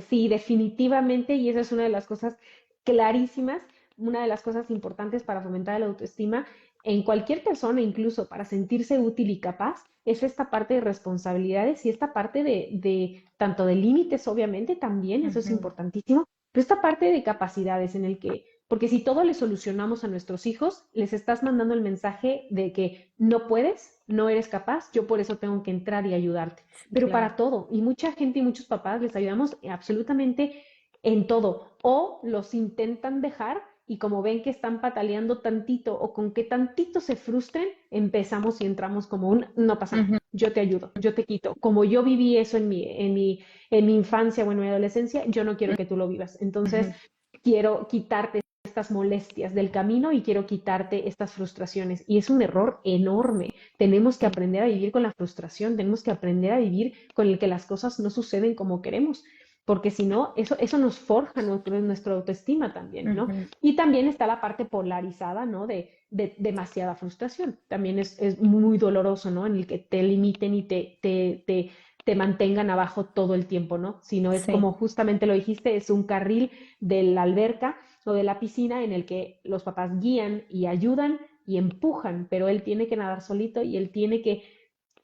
Sí, definitivamente, y esa es una de las cosas clarísimas, una de las cosas importantes para fomentar la autoestima en cualquier persona, incluso para sentirse útil y capaz, es esta parte de responsabilidades y esta parte de tanto de límites, obviamente, también, eso es Ujú. importantísimo, pero esta parte de capacidades en el que, porque si todo le solucionamos a nuestros hijos, les estás mandando el mensaje de que no puedes, no eres capaz, yo por eso tengo que entrar y ayudarte, Sí, pero claro. para todo. Y mucha gente y muchos papás les ayudamos absolutamente en todo. O los intentan dejar y como ven que están pataleando tantito o con que tantito se frustren, empezamos y entramos como un, no pasa nada, Ujú, yo te ayudo, yo te quito. Como yo viví eso en mi infancia o en mi adolescencia, yo no quiero que tú lo vivas. Entonces, ujú. quiero quitarte estas molestias del camino y quiero quitarte estas frustraciones. Y es un error enorme. Tenemos que Sí, aprender a vivir con la frustración, tenemos que aprender a vivir con el que las cosas no suceden como queremos, porque si no, eso nos forja nuestra autoestima también, ¿no? ujú. Y también está la parte polarizada, ¿no? De demasiada frustración. También es muy doloroso, ¿no? En el que te limiten y te mantengan abajo todo el tiempo, ¿no? Sino es Sí. como justamente lo dijiste, es un carril de la alberca o de la piscina en el que los papás guían y ayudan y empujan, pero él tiene que nadar solito y él tiene que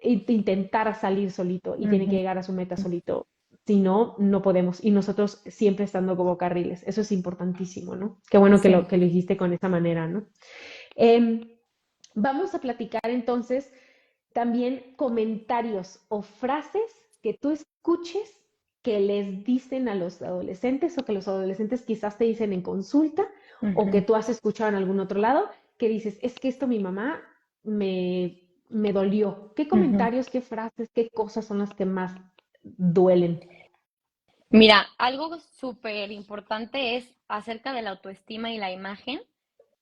intentar salir solito y tiene que Ujú. llegar a su meta solito. Si no, no podemos. Y nosotros siempre estando como carriles. Eso es importantísimo, ¿no? Qué bueno que Sí. lo hiciste con esa manera, ¿no? Eh, Vamos a platicar entonces también comentarios o frases que tú escuches que les dicen a los adolescentes o que los adolescentes quizás te dicen en consulta o que Ujú. tú has escuchado en algún otro lado, que dices, es que esto mi mamá me dolió. ¿Qué Ujú. comentarios, qué frases, qué cosas son las que más duelen? Mira, algo súper importante es acerca de la autoestima y la imagen,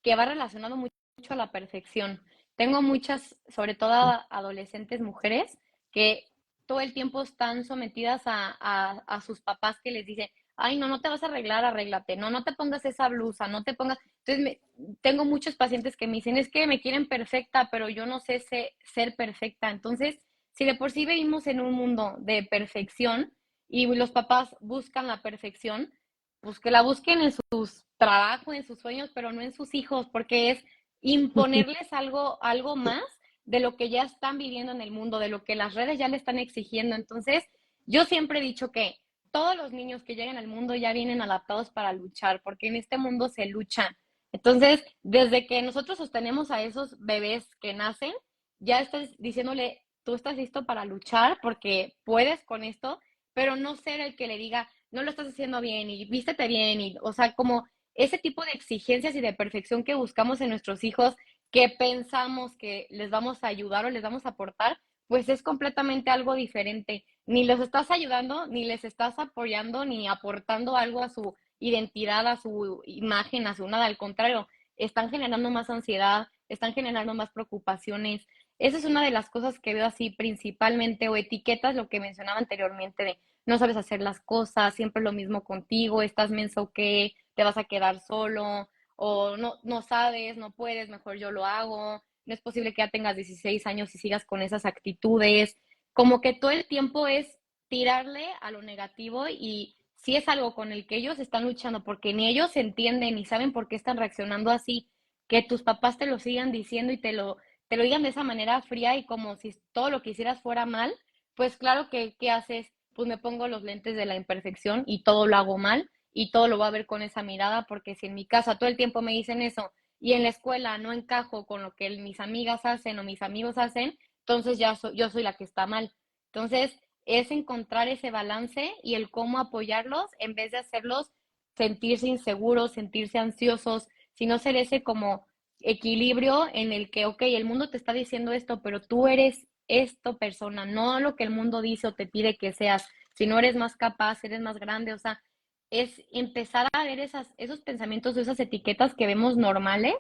que va relacionado mucho a la perfección. Tengo muchas, sobre todo adolescentes mujeres, que todo el tiempo están sometidas a sus papás que les dicen, ay, no, no te vas a arreglar, arréglate, no, no te pongas esa blusa, no te pongas. Entonces, tengo muchos pacientes que me dicen, es que me quieren perfecta, pero yo no sé ser perfecta. Entonces, si de por sí vivimos en un mundo de perfección y los papás buscan la perfección, pues que la busquen en sus trabajos, en sus sueños, pero no en sus hijos, porque es imponerles algo más de lo que ya están viviendo en el mundo, de lo que las redes ya le están exigiendo. Entonces, yo siempre he dicho que todos los niños que llegan al mundo ya vienen adaptados para luchar, porque en este mundo se lucha. Entonces, desde que nosotros sostenemos a esos bebés que nacen, ya estás diciéndole, tú estás listo para luchar porque puedes con esto, pero no ser el que le diga, no lo estás haciendo bien y vístete bien, y, o sea, como ese tipo de exigencias y de perfección que buscamos en nuestros hijos, que pensamos que les vamos a ayudar o les vamos a aportar, pues es completamente algo diferente. Ni los estás ayudando, ni les estás apoyando, ni aportando algo a su identidad, a su imagen, a su nada. Al contrario, están generando más ansiedad, están generando más preocupaciones. Esa es una de las cosas que veo así principalmente, o etiquetas, lo que mencionaba anteriormente, de no sabes hacer las cosas, siempre lo mismo contigo, estás menso que te vas a quedar solo, o no, no sabes, no puedes, mejor yo lo hago, no es posible que ya tengas 16 años y sigas con esas actitudes, como que todo el tiempo es tirarle a lo negativo, y si es algo con el que ellos están luchando, porque ni ellos entienden ni saben por qué están reaccionando así, que tus papás te lo sigan diciendo y te lo digan de esa manera fría y como si todo lo que hicieras fuera mal, pues claro que, ¿qué haces? Pues me pongo los lentes de la imperfección y todo lo hago mal y todo lo va a ver con esa mirada, porque si en mi casa todo el tiempo me dicen eso y en la escuela no encajo con lo que mis amigas hacen o mis amigos hacen, entonces yo soy la que está mal. Entonces, es encontrar ese balance y el cómo apoyarlos en vez de hacerlos sentirse inseguros, sentirse ansiosos, sino ser ese como equilibrio en el que, ok, el mundo te está diciendo esto, pero tú eres esto persona, no lo que el mundo dice o te pide que seas, si no eres más capaz, eres más grande, o sea, es empezar a ver esos pensamientos o esas etiquetas que vemos normales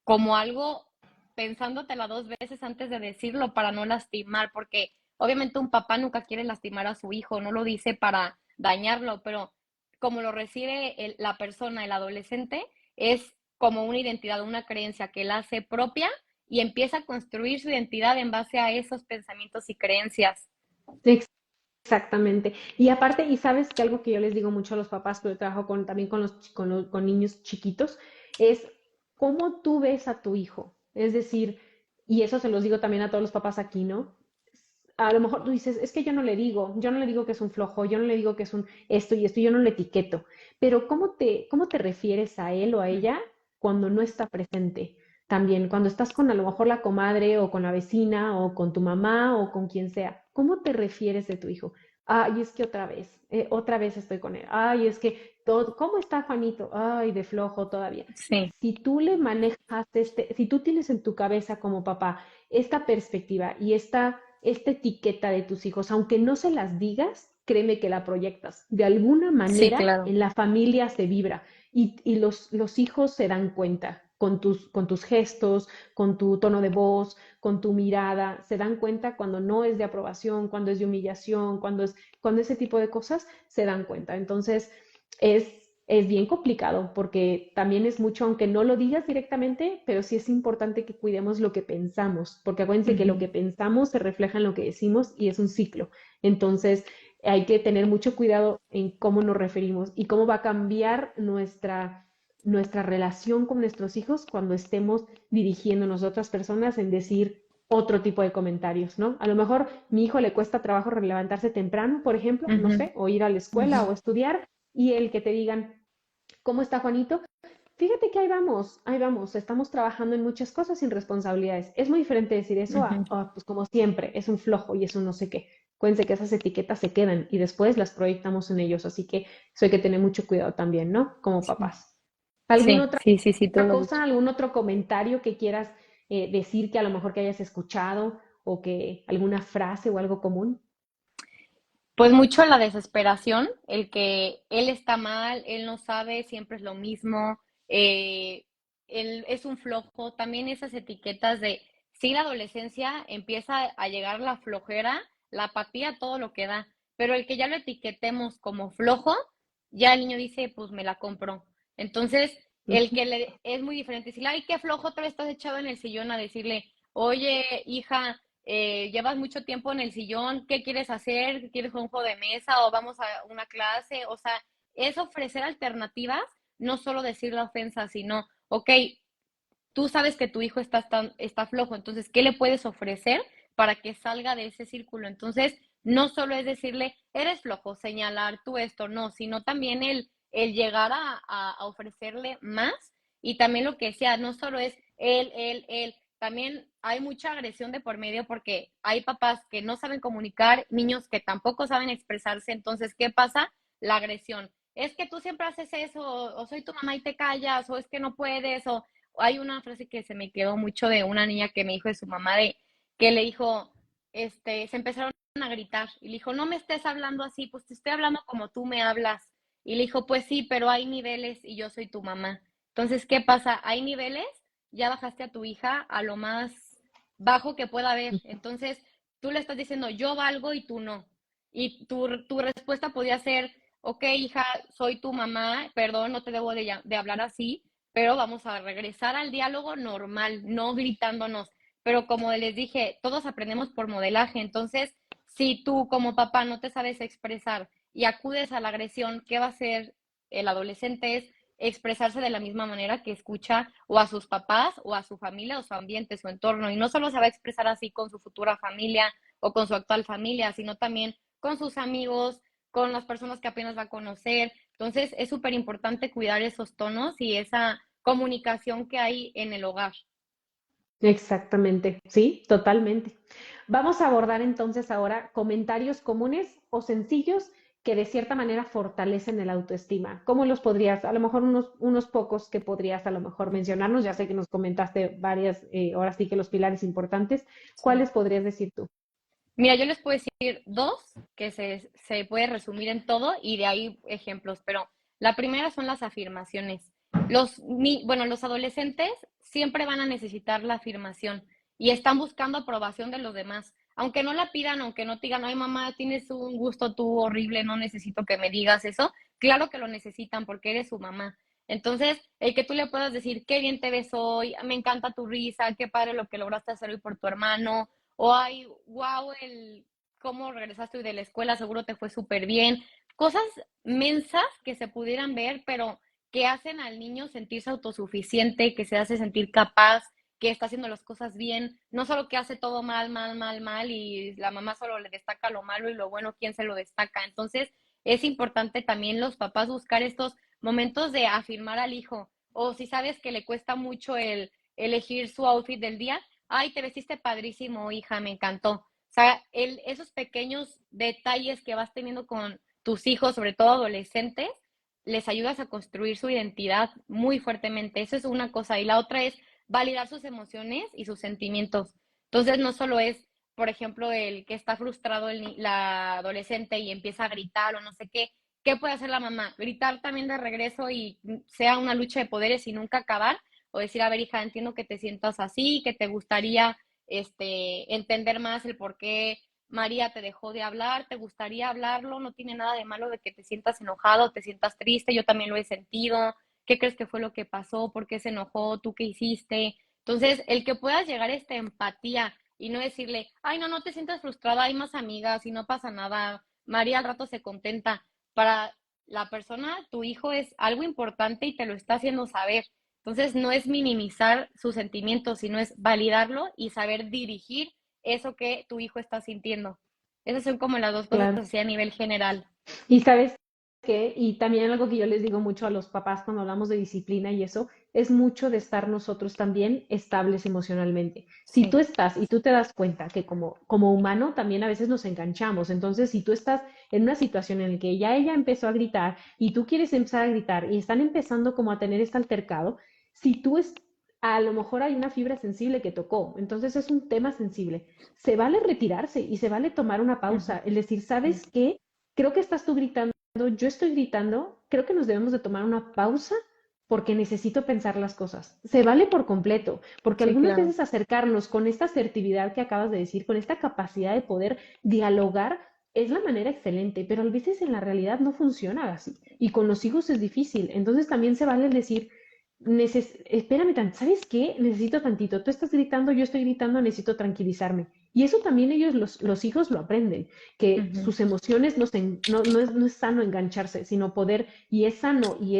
como algo pensándotela dos veces antes de decirlo para no lastimar, porque obviamente un papá nunca quiere lastimar a su hijo, no lo dice para dañarlo, pero como lo recibe la persona, el adolescente, es como una identidad, una creencia que él hace propia y empieza a construir su identidad en base a esos pensamientos y creencias. Exactamente. Y aparte, y sabes que algo que yo les digo mucho a los papás, pero yo trabajo también con con niños chiquitos, es cómo tú ves a tu hijo. Es decir, y eso se los digo también a todos los papás aquí, ¿no? A lo mejor tú dices, es que yo no le digo que es un flojo, yo no le digo que es un esto y esto, yo no le etiqueto. Pero cómo te refieres a él o a ella cuando no está presente? También, cuando estás con a lo mejor la comadre o con la vecina o con tu mamá o con quien sea, ¿cómo te refieres de tu hijo? Ay, es que otra vez estoy con él. Ay, es que todo, ¿cómo está Juanito? Ay, de flojo todavía. Sí, Si tú le manejas si tú tienes en tu cabeza como papá esta perspectiva y esta etiqueta de tus hijos, aunque no se las digas, créeme que la proyectas. De alguna sí, manera claro. en la familia se vibra y los hijos se dan cuenta con tus gestos, con tu tono de voz, con tu mirada, se dan cuenta cuando no es de aprobación, cuando es de humillación, cuando ese tipo de cosas, se dan cuenta. Entonces, es bien complicado porque también es mucho, aunque no lo digas directamente, pero sí es importante que cuidemos lo que pensamos, porque acuérdense que lo Ujú. que pensamos se refleja en lo que decimos y es un ciclo. Entonces, hay que tener mucho cuidado en cómo nos referimos y cómo va a cambiar nuestra relación con nuestros hijos cuando estemos dirigiéndonos a otras personas en decir otro tipo de comentarios, ¿no? A lo mejor mi hijo le cuesta trabajo levantarse temprano, por ejemplo, no Ujú, sé, o ir a la escuela ujú, o estudiar, y el que te digan, ¿cómo está Juanito? Fíjate que ahí vamos, estamos trabajando en muchas cosas sin responsabilidades. Es muy diferente decir eso ujú. pues como siempre, es un flojo y es un no sé qué. Acuérdense que esas etiquetas se quedan y después las proyectamos en ellos, así que eso hay que tener mucho cuidado también, ¿no? Como Sí, papás. ¿Alguna sí, otra sí, sí, sí, tú lo has cosa, dicho. algún otro comentario que quieras decir que a lo mejor que hayas escuchado o que alguna frase o algo común? Pues mucho la desesperación, el que él está mal, él no sabe, siempre es lo mismo, él es un flojo, también esas etiquetas de, sí, la adolescencia empieza a llegar la flojera, la apatía, todo lo que da, pero el que ya lo etiquetemos como flojo, ya el niño dice, pues me la compro. Entonces, el Ujú. que le es muy diferente, decirle, ay, qué flojo, otra vez estás echado en el sillón a decirle, oye, hija, llevas mucho tiempo en el sillón, ¿qué quieres hacer? ¿Quieres un juego de mesa o vamos a una clase? O sea, es ofrecer alternativas, no solo decir la ofensa, sino, ok, tú sabes que tu hijo está flojo, entonces, ¿qué le puedes ofrecer para que salga de ese círculo? Entonces, no solo es decirle, eres flojo, señalar tú esto, no, sino también el llegar a ofrecerle más y también lo que decía, no solo es él, también hay mucha agresión de por medio porque hay papás que no saben comunicar, niños que tampoco saben expresarse, entonces, ¿qué pasa? La agresión. Es que tú siempre haces eso, o soy tu mamá y te callas, o es que no puedes, o hay una frase que se me quedó mucho de una niña que me dijo de su mamá de que le dijo, se empezaron a gritar y le dijo, no me estés hablando así, pues te estoy hablando como tú me hablas. Y le dijo, pues sí, pero hay niveles y yo soy tu mamá. Entonces, ¿qué pasa? Hay niveles, ya bajaste a tu hija a lo más bajo que pueda haber. Entonces, tú le estás diciendo, yo valgo y tú no. Y tu respuesta podría ser, ok, hija, soy tu mamá, perdón, no te debo de hablar así, pero vamos a regresar al diálogo normal, no gritándonos. Pero como les dije, todos aprendemos por modelaje, entonces si tú como papá no te sabes expresar y acudes a la agresión, ¿qué va a hacer el adolescente? Es expresarse de la misma manera que escucha o a sus papás o a su familia o su ambiente, su entorno. Y no solo se va a expresar así con su futura familia o con su actual familia, sino también con sus amigos, con las personas que apenas va a conocer. Entonces es súper importante cuidar esos tonos y esa comunicación que hay en el hogar. Exactamente, sí, totalmente. Vamos a abordar entonces ahora comentarios comunes o sencillos que de cierta manera fortalecen el autoestima. ¿Cómo los podrías, a lo mejor unos pocos que podrías a lo mejor mencionarnos? Ya sé que nos comentaste varias, ahora sí que los pilares importantes. Sí. ¿Cuáles podrías decir tú? Mira, yo les puedo decir dos que se puede resumir en todo y de ahí ejemplos, pero la primera son las afirmaciones. Bueno, los adolescentes siempre van a necesitar la afirmación y están buscando aprobación de los demás. Aunque no la pidan, aunque no te digan, ay mamá, tienes un gusto tú horrible, no necesito que me digas eso, claro que lo necesitan porque eres su mamá. Entonces, el que tú le puedas decir, qué bien te ves hoy, me encanta tu risa, qué padre lo que lograste hacer hoy por tu hermano, o ay, wow, cómo regresaste hoy de la escuela, seguro te fue súper bien. Cosas mensas que se pudieran ver, pero que hacen al niño sentirse autosuficiente, que se hace sentir capaz, que está haciendo las cosas bien, no solo que hace todo mal, mal, mal, mal y la mamá solo le destaca lo malo y lo bueno, ¿quién se lo destaca? Entonces, es importante también los papás buscar estos momentos de afirmar al hijo, o si sabes que le cuesta mucho el elegir su outfit del día, ay, te vestiste padrísimo, hija, me encantó. O sea, esos pequeños detalles que vas teniendo con tus hijos, sobre todo adolescentes, les ayudas a construir su identidad muy fuertemente. Eso es una cosa. Y la otra es validar sus emociones y sus sentimientos. Entonces, no solo es, por ejemplo, el que está frustrado la adolescente y empieza a gritar o no sé qué. ¿Qué puede hacer la mamá? Gritar también de regreso y sea una lucha de poderes y nunca acabar, o decir, a ver, hija, entiendo que te sientas así, que te gustaría entender más el por qué María te dejó de hablar, te gustaría hablarlo, no tiene nada de malo de que te sientas enojado, te sientas triste, yo también lo he sentido, ¿qué crees que fue lo que pasó? ¿Por qué se enojó? ¿Tú qué hiciste? Entonces, el que puedas llegar a esta empatía y no decirle, ay, no, no te sientas frustrada, hay más amigas y no pasa nada, María al rato se contenta. Para la persona, tu hijo es algo importante y te lo está haciendo saber. Entonces, no es minimizar sus sentimientos, sino es validarlo y saber dirigir eso que tu hijo está sintiendo. Esas son como las dos cosas Claro. así a nivel general. Y sabes qué, y también algo que yo les digo mucho a los papás cuando hablamos de disciplina y eso, es mucho de estar nosotros también estables emocionalmente. Si tú Sí. estás y tú te das cuenta que como humano también a veces nos enganchamos, entonces si tú estás en una situación en la que ya ella empezó a gritar y tú quieres empezar a gritar y están empezando como a tener este altercado, si tú es, a lo mejor hay una fibra sensible que tocó, entonces es un tema sensible. Se vale retirarse y se vale tomar una Ujú, pausa, es decir, sí. ¿sabes qué? Creo que estás tú gritando, yo estoy gritando, creo que nos debemos de tomar una pausa porque necesito pensar las cosas. Se vale por completo, porque Sí, algunas claro. veces acercarnos con esta asertividad que acabas de decir, con esta capacidad de poder dialogar, es la manera excelente, pero a veces en la realidad no funciona así. Y con los hijos es difícil. Entonces también se vale decir, espérame tantito, ¿sabes qué? Necesito tantito. Tú estás gritando, yo estoy gritando, necesito tranquilizarme. Y eso también ellos, los hijos lo aprenden, que Ujú. sus emociones no es sano engancharse, sino poder, y es sano y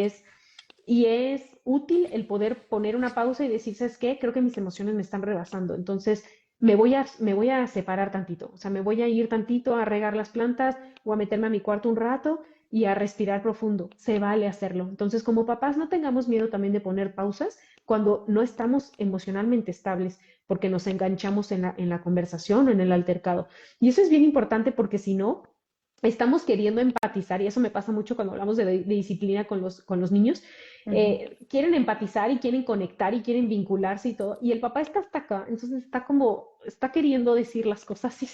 es útil el poder poner una pausa y decir, ¿sabes qué? Creo que mis emociones me están rebasando. Entonces, me voy a separar tantito. O sea, me voy a ir tantito a regar las plantas o a meterme a mi cuarto un rato y a respirar profundo. Se vale hacerlo. Entonces, como papás, no tengamos miedo también de poner pausas cuando no estamos emocionalmente estables, porque nos enganchamos en la conversación o en el altercado. Y eso es bien importante porque si no, estamos queriendo empatizar, y eso me pasa mucho cuando hablamos de disciplina con los niños, Ujú. quieren empatizar y quieren conectar y quieren vincularse y todo, y el papá está hasta acá, entonces está queriendo decir las cosas, y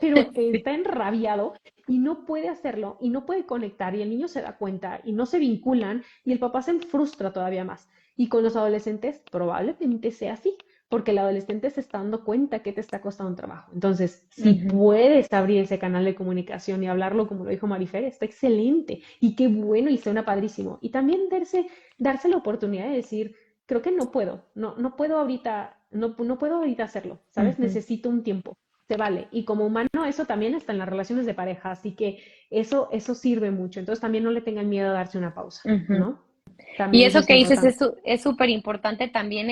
pero Sí. está enrabiado y no puede hacerlo y no puede conectar y el niño se da cuenta y no se vinculan y el papá se frustra todavía más. Y con los adolescentes probablemente sea así, porque el adolescente se está dando cuenta que te está costando un trabajo. Entonces, si Ujú. puedes abrir ese canal de comunicación y hablarlo como lo dijo Marifer, está excelente y qué bueno y suena padrísimo. Y también darse la oportunidad de decir, creo que no puedo, no puedo ahorita, no puedo ahorita hacerlo, ¿sabes? Ujú. Necesito un tiempo. Se vale. Y como humano, eso también está en las relaciones de pareja, así que eso sirve mucho. Entonces, también no le tengan miedo a darse una pausa, Ujú. ¿no? Y También eso eso es que dices importante. es súper importante también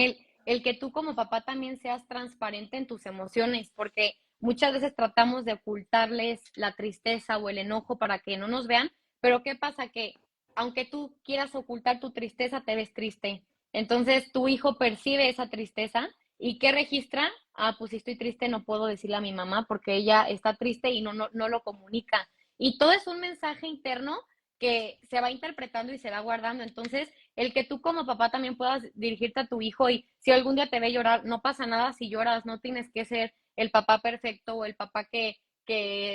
el que tú como papá también seas transparente en tus emociones, porque muchas veces tratamos de ocultarles la tristeza o el enojo para que no nos vean, pero ¿qué pasa? Que aunque tú quieras ocultar tu tristeza, te ves triste. Entonces tu hijo percibe esa tristeza y ¿qué registra? Ah, pues si estoy triste no puedo decirle a mi mamá porque ella está triste y no lo comunica. Y todo es un mensaje interno que se va interpretando y se va guardando. Entonces, el que tú como papá también puedas dirigirte a tu hijo y si algún día te ve llorar, no pasa nada si lloras, no tienes que ser el papá perfecto o el papá que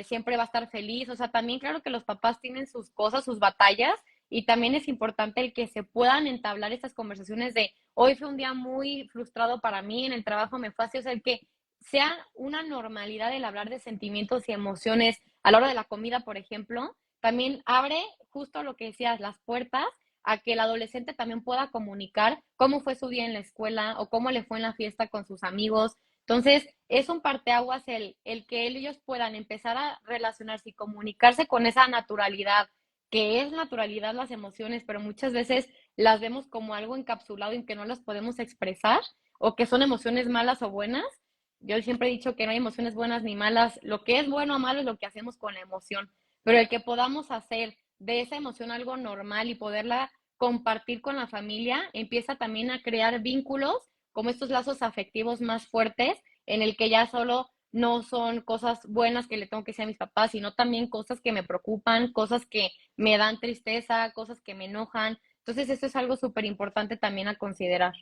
siempre va a estar feliz. O sea, también claro que los papás tienen sus cosas, sus batallas, y también es importante el que se puedan entablar estas conversaciones de hoy fue un día muy frustrado para mí, en el trabajo me fue así, o sea, el que sea una normalidad el hablar de sentimientos y emociones a la hora de la comida, por ejemplo, también abre justo lo que decías, las puertas a que el adolescente también pueda comunicar cómo fue su día en la escuela o cómo le fue en la fiesta con sus amigos. Entonces, es un parteaguas el que ellos puedan empezar a relacionarse y comunicarse con esa naturalidad, que es naturalidad las emociones, pero muchas veces las vemos como algo encapsulado en que no las podemos expresar o que son emociones malas o buenas. Yo siempre he dicho que no hay emociones buenas ni malas, lo que es bueno o malo es lo que hacemos con la emoción, pero el que podamos hacer de esa emoción algo normal y poderla compartir con la familia, empieza también a crear vínculos como estos lazos afectivos más fuertes, en el que ya solo no son cosas buenas que le tengo que decir a mis papás, sino también cosas que me preocupan, cosas que me dan tristeza, cosas que me enojan. Entonces, eso es algo súper importante también a considerar.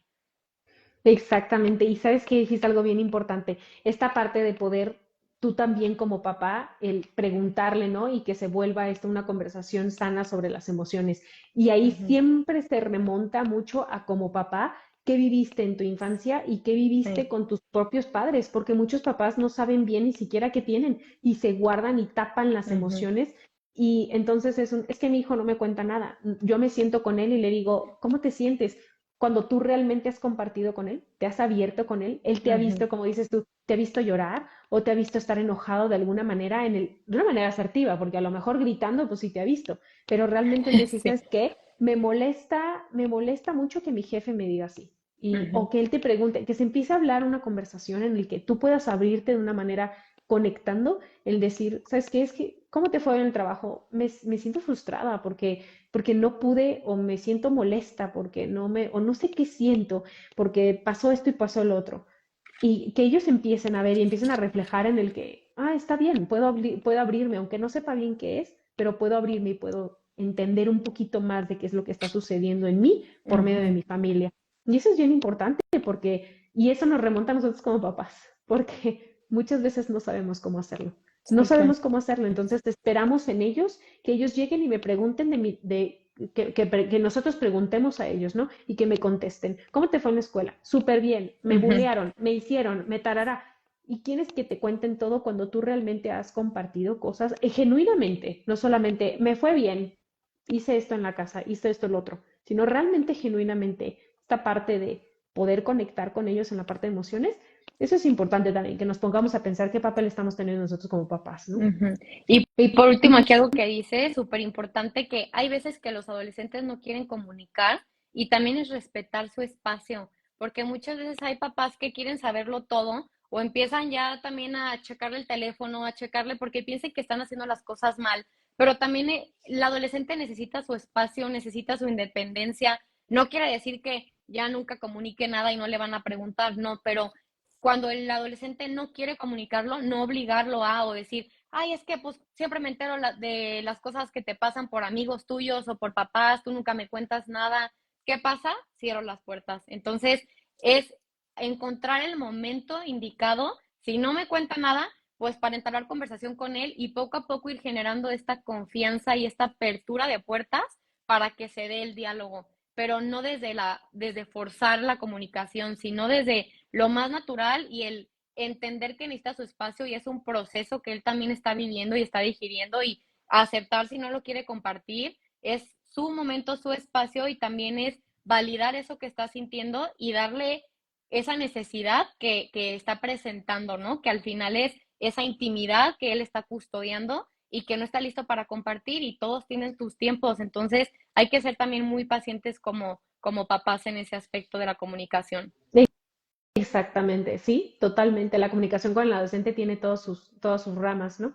Exactamente, y sabes que dijiste algo bien importante, esta parte de poder tú también como papá, el preguntarle, ¿no? Y que se vuelva esto una conversación sana sobre las emociones. Y ahí Ujú, siempre se remonta mucho a como papá, qué viviste en tu infancia y qué viviste sí, con tus propios padres, porque muchos papás no saben bien ni siquiera qué tienen y se guardan y tapan las ujú, emociones. Y entonces es que mi hijo no me cuenta nada. Yo me siento con él y le digo, ¿cómo te sientes? Cuando tú realmente has compartido con él, te has abierto con él te ha ujú. visto, como dices tú, te ha visto llorar o te ha visto estar enojado de alguna manera, de una manera asertiva, porque a lo mejor gritando, pues sí te ha visto, pero realmente el decir, Sí. ¿sabes qué? Me molesta mucho que mi jefe me diga así. Ujú, O que él te pregunte, que se empiece a hablar una conversación en la que tú puedas abrirte de una manera conectando, el decir, ¿sabes qué? Es que, ¿cómo te fue en el trabajo? Me siento frustrada porque no pude o me siento molesta porque o no sé qué siento porque pasó esto y pasó lo otro. Y que ellos empiecen a ver y empiecen a reflejar en el que, está bien, puedo abrirme, aunque no sepa bien qué es, pero puedo abrirme y puedo entender un poquito más de qué es lo que está sucediendo en mí por medio de ujú. mi familia. Y eso es bien importante y eso nos remonta a nosotros como papás, porque muchas veces no sabemos cómo hacerlo. No Sí, claro. sabemos cómo hacerlo, entonces esperamos en ellos que ellos lleguen y me pregunten que nosotros preguntemos a ellos, ¿no? Y que me contesten, ¿cómo te fue en la escuela? Súper bien, me Ujú, bulearon, me hicieron, me tarará. Y quieres que te cuenten todo cuando tú realmente has compartido cosas genuinamente, no solamente me fue bien, hice esto en la casa, hice esto, el otro, sino realmente genuinamente esta parte de poder conectar con ellos en la parte de emociones. Eso es importante también, que nos pongamos a pensar qué papel estamos teniendo nosotros como papás, ¿no? ujú. Y por último, aquí algo que dice, súper importante, que hay veces que los adolescentes no quieren comunicar y también es respetar su espacio, porque muchas veces hay papás que quieren saberlo todo o empiezan ya también a checarle el teléfono, a checarle porque piensan que están haciendo las cosas mal, pero también el adolescente necesita su espacio, necesita su independencia. No quiere decir que ya nunca comunique nada y no le van a preguntar, no, pero cuando el adolescente no quiere comunicarlo, no obligarlo a o decir, ay, es que pues siempre me entero de las cosas que te pasan por amigos tuyos o por papás, tú nunca me cuentas nada. ¿Qué pasa? Cierro las puertas. Entonces, es encontrar el momento indicado. Si no me cuenta nada, pues para entablar conversación con él y poco a poco ir generando esta confianza y esta apertura de puertas para que se dé el diálogo, pero no desde forzar la comunicación, sino desde lo más natural y el entender que necesita su espacio y es un proceso que él también está viviendo y está digiriendo y aceptar si no lo quiere compartir, es su momento, su espacio y también es validar eso que está sintiendo y darle esa necesidad que está presentando, ¿no? Que al final es esa intimidad que él está custodiando y que no está listo para compartir y todos tienen sus tiempos, entonces hay que ser también muy pacientes como papás en ese aspecto de la comunicación. Exactamente, sí, totalmente. La comunicación con el adolescente tiene todas sus ramas, ¿no?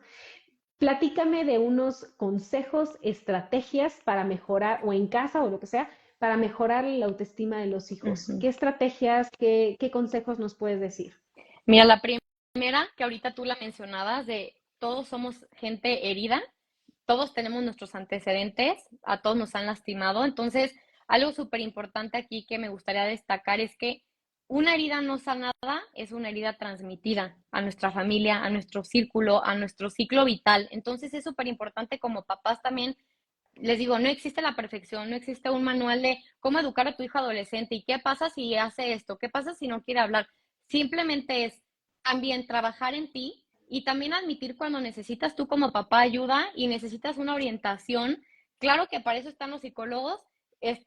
Platícame de unos consejos, estrategias para mejorar, o en casa o lo que sea, para mejorar la autoestima de los hijos. Ujú. ¿Qué estrategias, qué consejos nos puedes decir? Mira, la primera que ahorita tú la mencionabas de todos somos gente herida, todos tenemos nuestros antecedentes, a todos nos han lastimado, entonces algo súper importante aquí que me gustaría destacar es que una herida no sanada es una herida transmitida a nuestra familia, a nuestro círculo, a nuestro ciclo vital. Entonces es súper importante como papás también, les digo, no existe la perfección, no existe un manual de cómo educar a tu hijo adolescente y qué pasa si hace esto, qué pasa si no quiere hablar. Simplemente es también trabajar en ti y también admitir cuando necesitas tú como papá ayuda y necesitas una orientación. Claro que para eso están los psicólogos.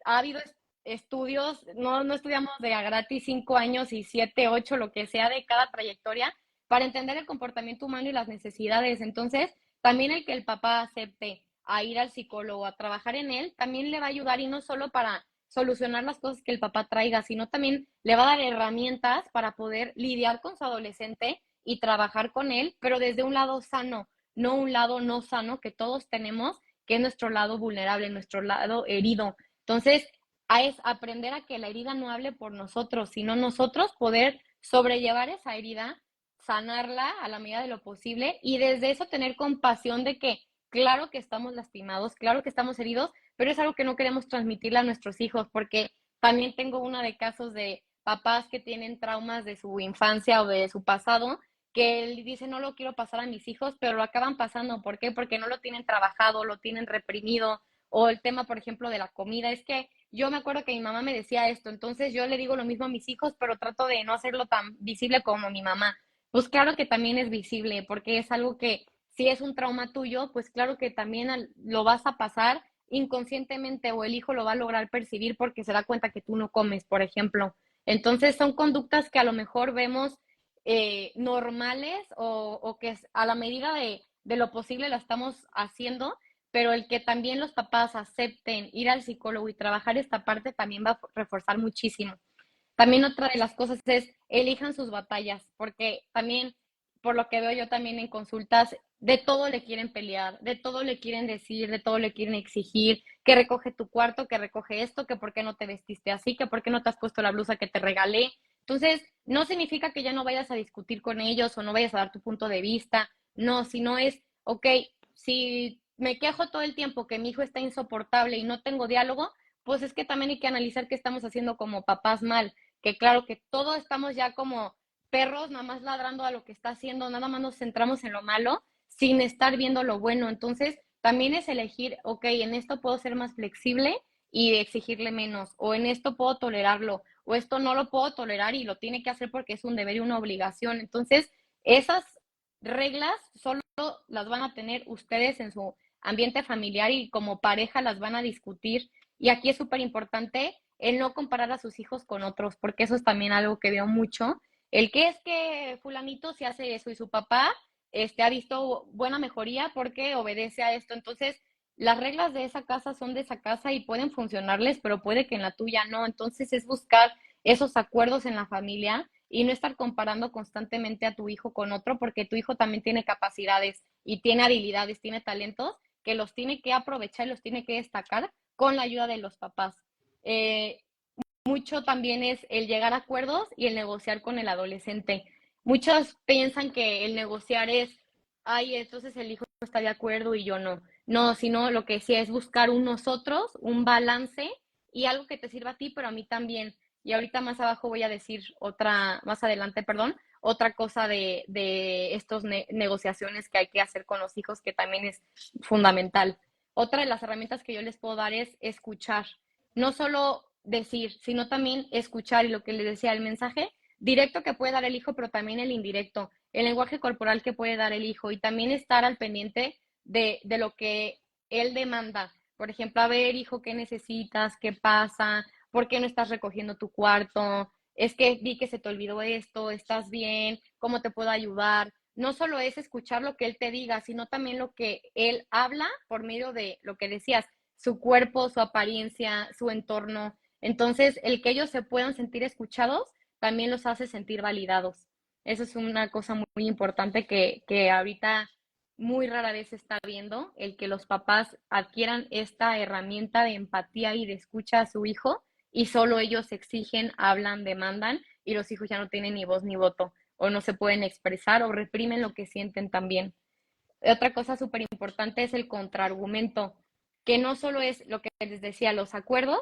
Ha habido estudios, no estudiamos de a gratis 5 años y 7, 8, lo que sea de cada trayectoria, para entender el comportamiento humano y las necesidades. Entonces, también el que el papá acepte a ir al psicólogo, a trabajar en él, también le va a ayudar y no solo para solucionar las cosas que el papá traiga, sino también le va a dar herramientas para poder lidiar con su adolescente y trabajar con él, pero desde un lado sano, no un lado no sano que todos tenemos, que es nuestro lado vulnerable, nuestro lado herido. Entonces, es aprender a que la herida no hable por nosotros, sino nosotros poder sobrellevar esa herida, sanarla a la medida de lo posible y desde eso tener compasión de que claro que estamos lastimados, claro que estamos heridos, pero es algo que no queremos transmitirle a nuestros hijos, porque también tengo una de casos de papás que tienen traumas de su infancia o de su pasado, que él dice no lo quiero pasar a mis hijos, pero lo acaban pasando. ¿Por qué? Porque no lo tienen trabajado, lo tienen reprimido, o el tema, por ejemplo, de la comida. Es que yo me acuerdo que mi mamá me decía esto, entonces yo le digo lo mismo a mis hijos, pero trato de no hacerlo tan visible como mi mamá. Pues claro que también es visible, porque es algo que si es un trauma tuyo, pues claro que también lo vas a pasar inconscientemente o el hijo lo va a lograr percibir porque se da cuenta que tú no comes, por ejemplo. Entonces son conductas que a lo mejor vemos normales o que a la medida de lo posible la estamos haciendo, pero el que también los papás acepten ir al psicólogo y trabajar esta parte también va a reforzar muchísimo. También otra de las cosas es elijan sus batallas, porque también, por lo que veo yo también en consultas, de todo le quieren pelear, de todo le quieren decir, de todo le quieren exigir, que recoge tu cuarto, que recoge esto, que por qué no te vestiste así, que por qué no te has puesto la blusa que te regalé. Entonces, no significa que ya no vayas a discutir con ellos o no vayas a dar tu punto de vista, no, sino es, ok, si me quejo todo el tiempo que mi hijo está insoportable y no tengo diálogo, pues es que también hay que analizar qué estamos haciendo como papás mal, que claro que todos estamos ya como perros, nada más ladrando a lo que está haciendo, nada más nos centramos en lo malo, sin estar viendo lo bueno. Entonces, también es elegir, ok, en esto puedo ser más flexible y exigirle menos, o en esto puedo tolerarlo, o esto no lo puedo tolerar y lo tiene que hacer porque es un deber y una obligación. Entonces, esas reglas solo las van a tener ustedes en su ambiente familiar y como pareja las van a discutir. Y aquí es súper importante el no comparar a sus hijos con otros, porque eso es también algo que veo mucho. El que es que fulanito se hace eso y su papá ha visto buena mejoría porque obedece a esto. Entonces, las reglas de esa casa son de esa casa y pueden funcionarles, pero puede que en la tuya no. Entonces, es buscar esos acuerdos en la familia y no estar comparando constantemente a tu hijo con otro, porque tu hijo también tiene capacidades y tiene habilidades, tiene talentos que los tiene que aprovechar y los tiene que destacar con la ayuda de los papás. Eh, Mucho también es el llegar a acuerdos y el negociar con el adolescente. Muchos piensan que el negociar es, ay, entonces el hijo está de acuerdo y yo no. No, sino lo que decía es buscar un nosotros, un balance y algo que te sirva a ti, pero a mí también. Y ahorita más abajo voy a decir más adelante, perdón, otra cosa de estos negociaciones que hay que hacer con los hijos que también es fundamental. Otra de las herramientas que yo les puedo dar es escuchar. No solo decir, sino también escuchar y lo que les decía, el mensaje directo que puede dar el hijo, pero también el indirecto, el lenguaje corporal que puede dar el hijo y también estar al pendiente de lo que él demanda. Por ejemplo, a ver, hijo, ¿qué necesitas? ¿Qué pasa? ¿Por qué no estás recogiendo tu cuarto? Es que vi que se te olvidó esto, ¿estás bien? ¿Cómo te puedo ayudar? No solo es escuchar lo que él te diga, sino también lo que él habla por medio de lo que decías, su cuerpo, su apariencia, su entorno. Entonces, el que ellos se puedan sentir escuchados también los hace sentir validados. Eso es una cosa muy importante que ahorita muy rara vez se está viendo, el que los papás adquieran esta herramienta de empatía y de escucha a su hijo y solo ellos exigen, hablan, demandan y los hijos ya no tienen ni voz ni voto o no se pueden expresar o reprimen lo que sienten también. Otra cosa súper importante es el contraargumento, que no solo es lo que les decía, los acuerdos.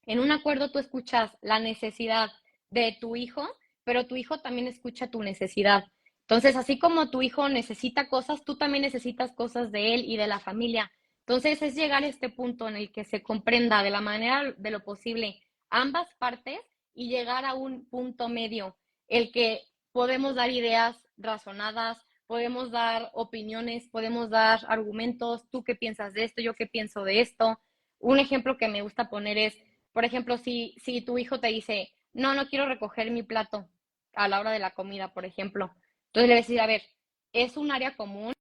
En un acuerdo tú escuchas la necesidad de tu hijo, pero tu hijo también escucha tu necesidad. Entonces, así como tu hijo necesita cosas, tú también necesitas cosas de él y de la familia. Entonces, es llegar a este punto en el que se comprenda de la manera de lo posible ambas partes y llegar a un punto medio, el que podemos dar ideas razonadas, podemos dar opiniones, podemos dar argumentos, tú qué piensas de esto, yo qué pienso de esto. Un ejemplo que me gusta poner es, por ejemplo, si tu hijo te dice, no, no quiero recoger mi plato a la hora de la comida, por ejemplo. Entonces le vas a decir, a ver, es un área común,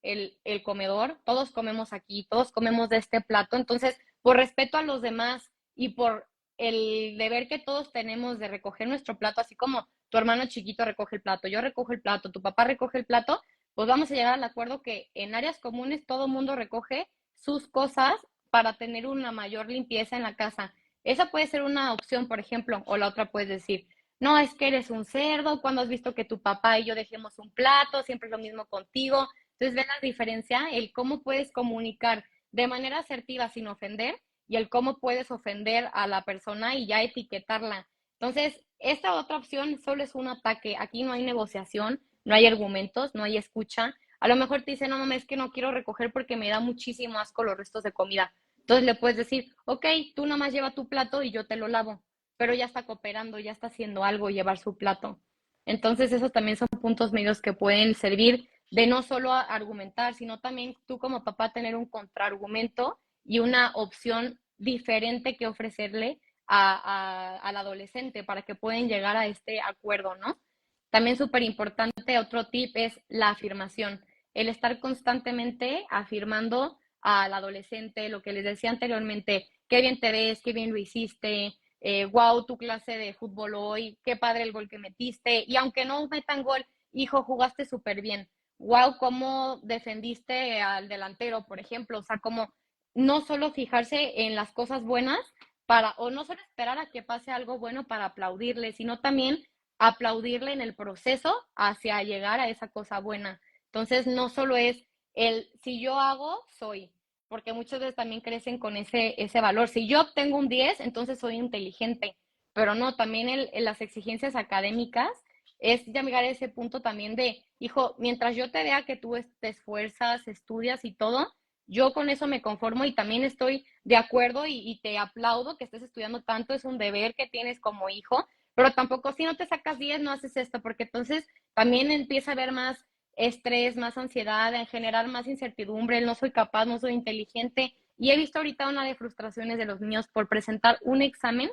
el comedor, todos comemos aquí, todos comemos de este plato, entonces, por respeto a los demás y por el deber que todos tenemos de recoger nuestro plato, así como tu hermano chiquito recoge el plato, yo recojo el plato, tu papá recoge el plato, pues vamos a llegar al acuerdo que en áreas comunes todo el mundo recoge sus cosas para tener una mayor limpieza en la casa. Esa puede ser una opción, por ejemplo, o la otra puedes decir, no, es que eres un cerdo, cuando has visto que tu papá y yo dejemos un plato, siempre es lo mismo contigo. Entonces, ven la diferencia, el cómo puedes comunicar de manera asertiva sin ofender y el cómo puedes ofender a la persona y ya etiquetarla. Entonces, esta otra opción solo es un ataque. Aquí no hay negociación, no hay argumentos, no hay escucha. A lo mejor te dice, no mames, es que no quiero recoger porque me da muchísimo asco los restos de comida. Entonces le puedes decir, ok, tú nada más lleva tu plato y yo te lo lavo, pero ya está cooperando, ya está haciendo algo, llevar su plato. Entonces, esos también son puntos medios que pueden servir de no solo argumentar, sino también tú como papá tener un contraargumento y una opción diferente que ofrecerle al adolescente para que puedan llegar a este acuerdo, ¿no? También súper importante, otro tip es la afirmación, el estar constantemente afirmando al adolescente, lo que les decía anteriormente, qué bien te ves, qué bien lo hiciste, wow, tu clase de fútbol hoy, qué padre el gol que metiste, y aunque no metan gol, hijo, jugaste súper bien, wow, cómo defendiste al delantero, por ejemplo, o sea, como no solo fijarse en las cosas buenas para, o no solo esperar a que pase algo bueno para aplaudirle, sino también aplaudirle en el proceso hacia llegar a esa cosa buena. Entonces, no solo es el si yo hago, soy, porque muchas veces también crecen con ese valor. Si yo obtengo un 10 entonces soy inteligente, pero no, también las exigencias académicas es llegar a ese punto también de, hijo, mientras yo te vea que tú te esfuerzas, estudias y todo, yo con eso me conformo y también estoy de acuerdo y te aplaudo que estés estudiando tanto, es un deber que tienes como hijo, pero tampoco si no te sacas 10 no haces esto, porque entonces también empieza a haber más estrés, más ansiedad, en generar más incertidumbre, no soy capaz, no soy inteligente. Y he visto ahorita una de frustraciones de los niños por presentar un examen,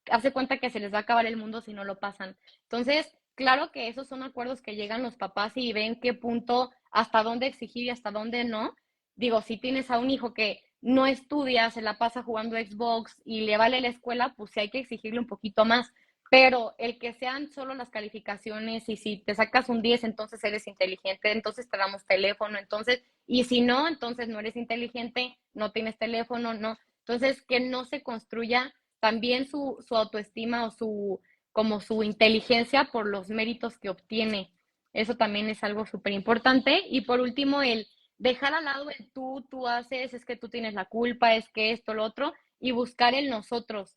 hace cuenta que se les va a acabar el mundo si no lo pasan. Entonces, claro que esos son acuerdos que llegan los papás y ven qué punto, hasta dónde exigir y hasta dónde no. Digo, si tienes a un hijo que no estudia, se la pasa jugando Xbox y le vale la escuela, pues sí hay que exigirle un poquito más. Pero el que sean solo las calificaciones y si te sacas un 10 entonces eres inteligente, entonces te damos teléfono, entonces, y si no, entonces no eres inteligente, no tienes teléfono, no. Entonces, que no se construya también su autoestima o como su inteligencia por los méritos que obtiene. Eso también es algo súper importante. Y por último, el dejar al lado el tú haces, es que tú tienes la culpa, es que esto, lo otro, y buscar el nosotros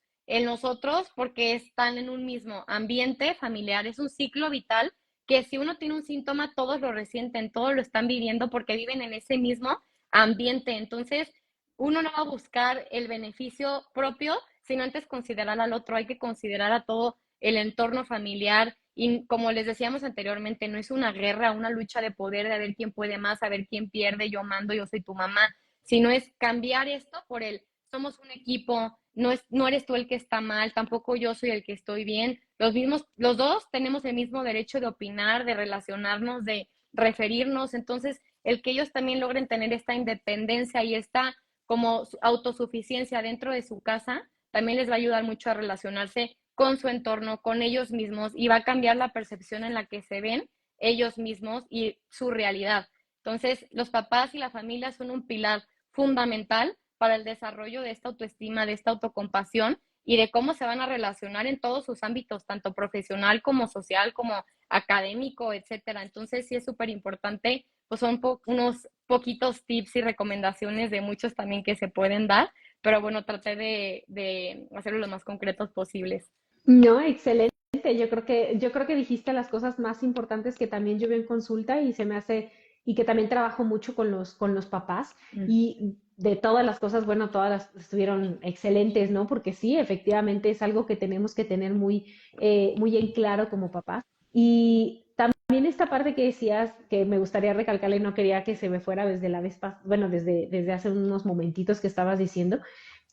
porque están en un mismo ambiente familiar, es un ciclo vital que si uno tiene un síntoma, todos lo resienten, todos lo están viviendo porque viven en ese mismo ambiente. Entonces, uno no va a buscar el beneficio propio, sino antes considerar al otro, hay que considerar a todo el entorno familiar y como les decíamos anteriormente, no es una guerra, una lucha de poder de a ver quién puede más, a ver quién pierde, yo mando, yo soy tu mamá, sino es cambiar esto por el somos un equipo, no eres tú el que está mal, tampoco yo soy el que estoy bien. Los dos tenemos el mismo derecho de opinar, de relacionarnos, de referirnos. Entonces, el que ellos también logren tener esta independencia y esta como autosuficiencia dentro de su casa, también les va a ayudar mucho a relacionarse con su entorno, con ellos mismos y va a cambiar la percepción en la que se ven ellos mismos y su realidad. Entonces, los papás y la familia son un pilar fundamental para el desarrollo de esta autoestima, de esta autocompasión y de cómo se van a relacionar en todos sus ámbitos, tanto profesional como social, como académico, etcétera. Entonces, sí es súper importante, pues son unos poquitos tips y recomendaciones de muchos también que se pueden dar, pero bueno, traté de hacerlo lo más concretos posibles. No, excelente. Yo creo que dijiste las cosas más importantes que también yo veo en consulta y se me hace, y que también trabajo mucho con los papás. Mm. Y de todas las cosas, bueno, todas las estuvieron excelentes, ¿no? Porque sí, efectivamente es algo que tenemos que tener muy en claro como papás. Y también esta parte que decías, que me gustaría recalcarle, no quería que se me fuera desde la vez bueno, desde hace unos momentitos que estabas diciendo,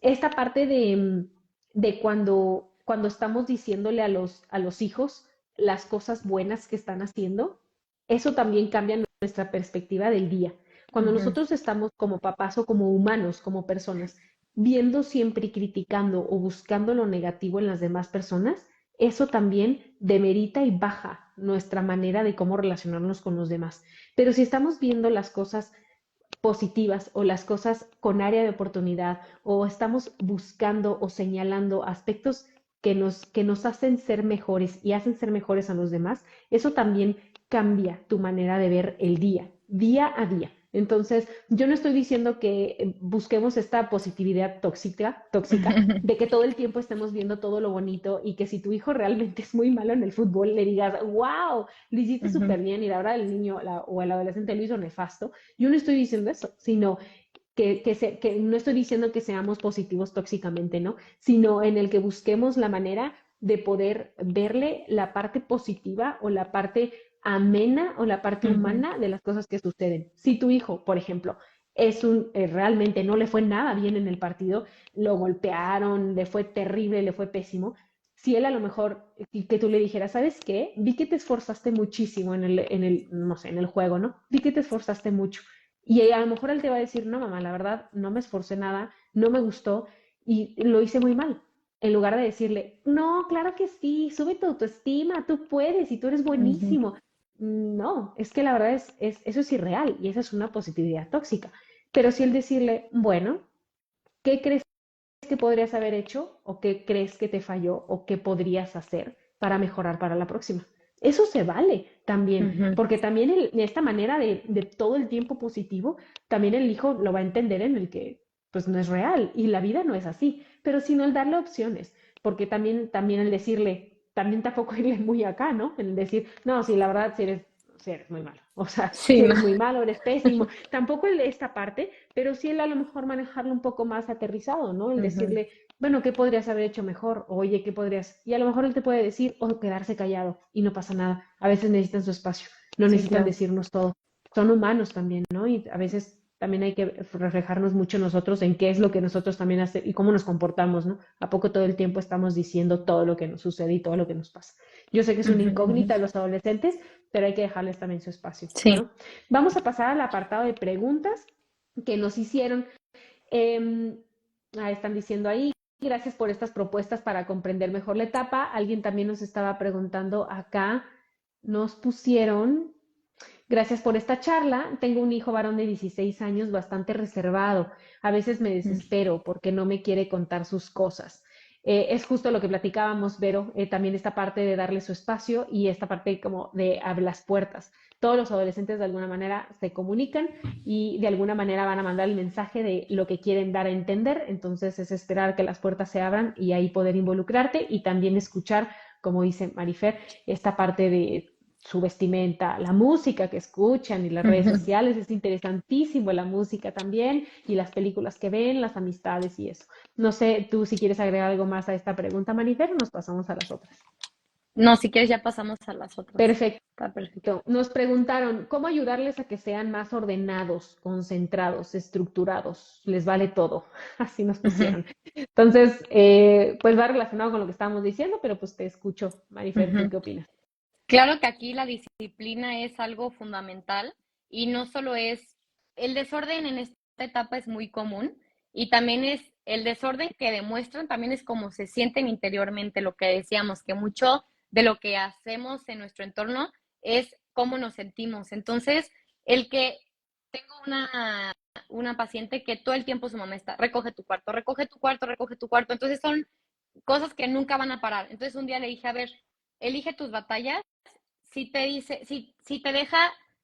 esta parte de cuando estamos diciéndole a los hijos las cosas buenas que están haciendo, eso también cambia nuestra perspectiva del día. Cuando Ujú. nosotros estamos como papás o como humanos, como personas, viendo siempre y criticando o buscando lo negativo en las demás personas, eso también demerita y baja nuestra manera de cómo relacionarnos con los demás. Pero si estamos viendo las cosas positivas o las cosas con área de oportunidad o estamos buscando o señalando aspectos que nos hacen ser mejores y hacen ser mejores a los demás, eso también cambia tu manera de ver el día a día. Entonces, yo no estoy diciendo que busquemos esta positividad tóxica, de que todo el tiempo estemos viendo todo lo bonito y que si tu hijo realmente es muy malo en el fútbol, le digas, wow, lo hiciste Ujú. súper bien y ahora el niño o el adolescente lo hizo nefasto. Yo no estoy diciendo eso, sino que no estoy diciendo que seamos positivos tóxicamente, ¿no? Sino en el que busquemos la manera de poder verle la parte positiva o la parte amena o la parte Ujú. humana de las cosas que suceden. Si tu hijo, por ejemplo, realmente no le fue nada bien en el partido, lo golpearon, le fue terrible, le fue pésimo. Si él a lo mejor, que tú le dijeras, ¿sabes qué? Vi que te esforzaste muchísimo no sé, en el juego, ¿no? Vi que te esforzaste mucho. Y a lo mejor él te va a decir, no, mamá, la verdad, no me esforcé nada, no me gustó y lo hice muy mal. En lugar de decirle, no, claro que sí, sube tu autoestima, tú puedes y tú eres Ujú. buenísimo. No, es que la verdad eso es irreal y esa es una positividad tóxica. Pero si el decirle, bueno, ¿qué crees que podrías haber hecho o qué crees que te falló o qué podrías hacer para mejorar para la próxima? Eso se vale también, Ujú. porque también esta manera de todo el tiempo positivo, también el hijo lo va a entender en el que pues no es real y la vida no es así, pero sino el darle opciones, porque también el decirle, también tampoco irle muy acá, ¿no? El decir, no, sí, la verdad, si eres muy malo, o sea, Sí, si no. eres muy malo, eres pésimo, tampoco el de esta parte, pero sí el a lo mejor manejarlo un poco más aterrizado, ¿no? El Ujú. decirle, bueno, ¿qué podrías haber hecho mejor? Oye, ¿qué podrías? Y a lo mejor él te puede decir, o quedarse callado y no pasa nada. A veces necesitan su espacio, no Sí, necesitan claro. decirnos todo. Son humanos también, ¿no? Y a veces también hay que reflejarnos mucho nosotros en qué es lo que nosotros también hacemos y cómo nos comportamos, ¿no? ¿A poco todo el tiempo estamos diciendo todo lo que nos sucede y todo lo que nos pasa? Yo sé que es una Ujú, ujú. incógnita a los adolescentes, pero hay que dejarles también su espacio, Sí. ¿no? Vamos a pasar al apartado de preguntas que nos hicieron. Eh, están diciendo ahí, gracias por estas propuestas para comprender mejor la etapa. Alguien también nos estaba preguntando acá, nos pusieron, gracias por esta charla. Tengo un hijo varón de 16 años bastante reservado. A veces me Mm. desespero porque no me quiere contar sus cosas. Es justo lo que platicábamos, Vero, también esta parte de darle su espacio y esta parte como de abrir las puertas. Todos los adolescentes de alguna manera se comunican y de alguna manera van a mandar el mensaje de lo que quieren dar a entender. Entonces es esperar que las puertas se abran y ahí poder involucrarte y también escuchar, como dice Marifer, esta parte de su vestimenta, la música que escuchan y las redes Ujú. sociales, es interesantísimo la música también y las películas que ven, las amistades y eso. No sé, tú si quieres agregar algo más a esta pregunta, Marifer, nos pasamos a las otras. No, si quieres ya pasamos a las otras. Perfecto. Está perfecto. Nos preguntaron cómo ayudarles a que sean más ordenados, concentrados, estructurados. Les vale todo. Así nos Ujú, pusieron. Entonces, pues va relacionado con lo que estábamos diciendo, pero pues te escucho, Marifer, ¿tú ujú. qué opinas? Claro que aquí la disciplina es algo fundamental y no solo es, el desorden en esta etapa es muy común y también es el desorden que demuestran, también es como se sienten interiormente, lo que decíamos, que mucho de lo que hacemos en nuestro entorno es cómo nos sentimos. Entonces, el que tengo una paciente que todo el tiempo su mamá está, recoge tu cuarto, recoge tu cuarto, recoge tu cuarto. Entonces son cosas que nunca van a parar. Entonces un día le dije, a ver, elige tus batallas. Si te deja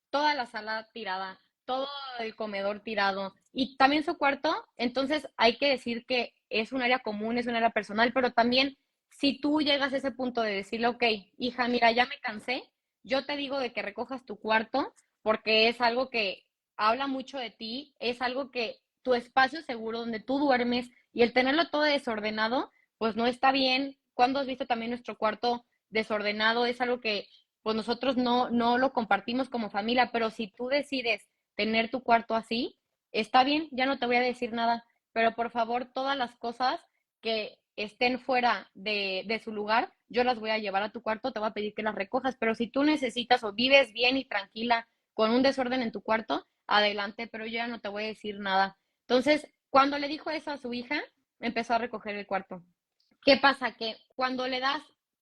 toda la sala tirada, todo el comedor tirado y también su cuarto, entonces hay que decir que es un área común, es un área personal, pero también si tú llegas a ese punto de decirle, ok, hija, mira, ya me cansé, yo te digo de que recojas tu cuarto porque es algo que habla mucho de ti, es algo que tu espacio seguro donde tú duermes y el tenerlo todo desordenado, pues no está bien. Cuando has visto también nuestro cuarto desordenado? Es algo que pues nosotros no lo compartimos como familia, pero si tú decides tener tu cuarto así, está bien, ya no te voy a decir nada, pero por favor, todas las cosas que estén fuera de su lugar, yo las voy a llevar a tu cuarto, te voy a pedir que las recojas, pero si tú necesitas o vives bien y tranquila con un desorden en tu cuarto, adelante, pero yo ya no te voy a decir nada. Entonces, cuando le dijo eso a su hija, empezó a recoger el cuarto. ¿Qué pasa? Que cuando le das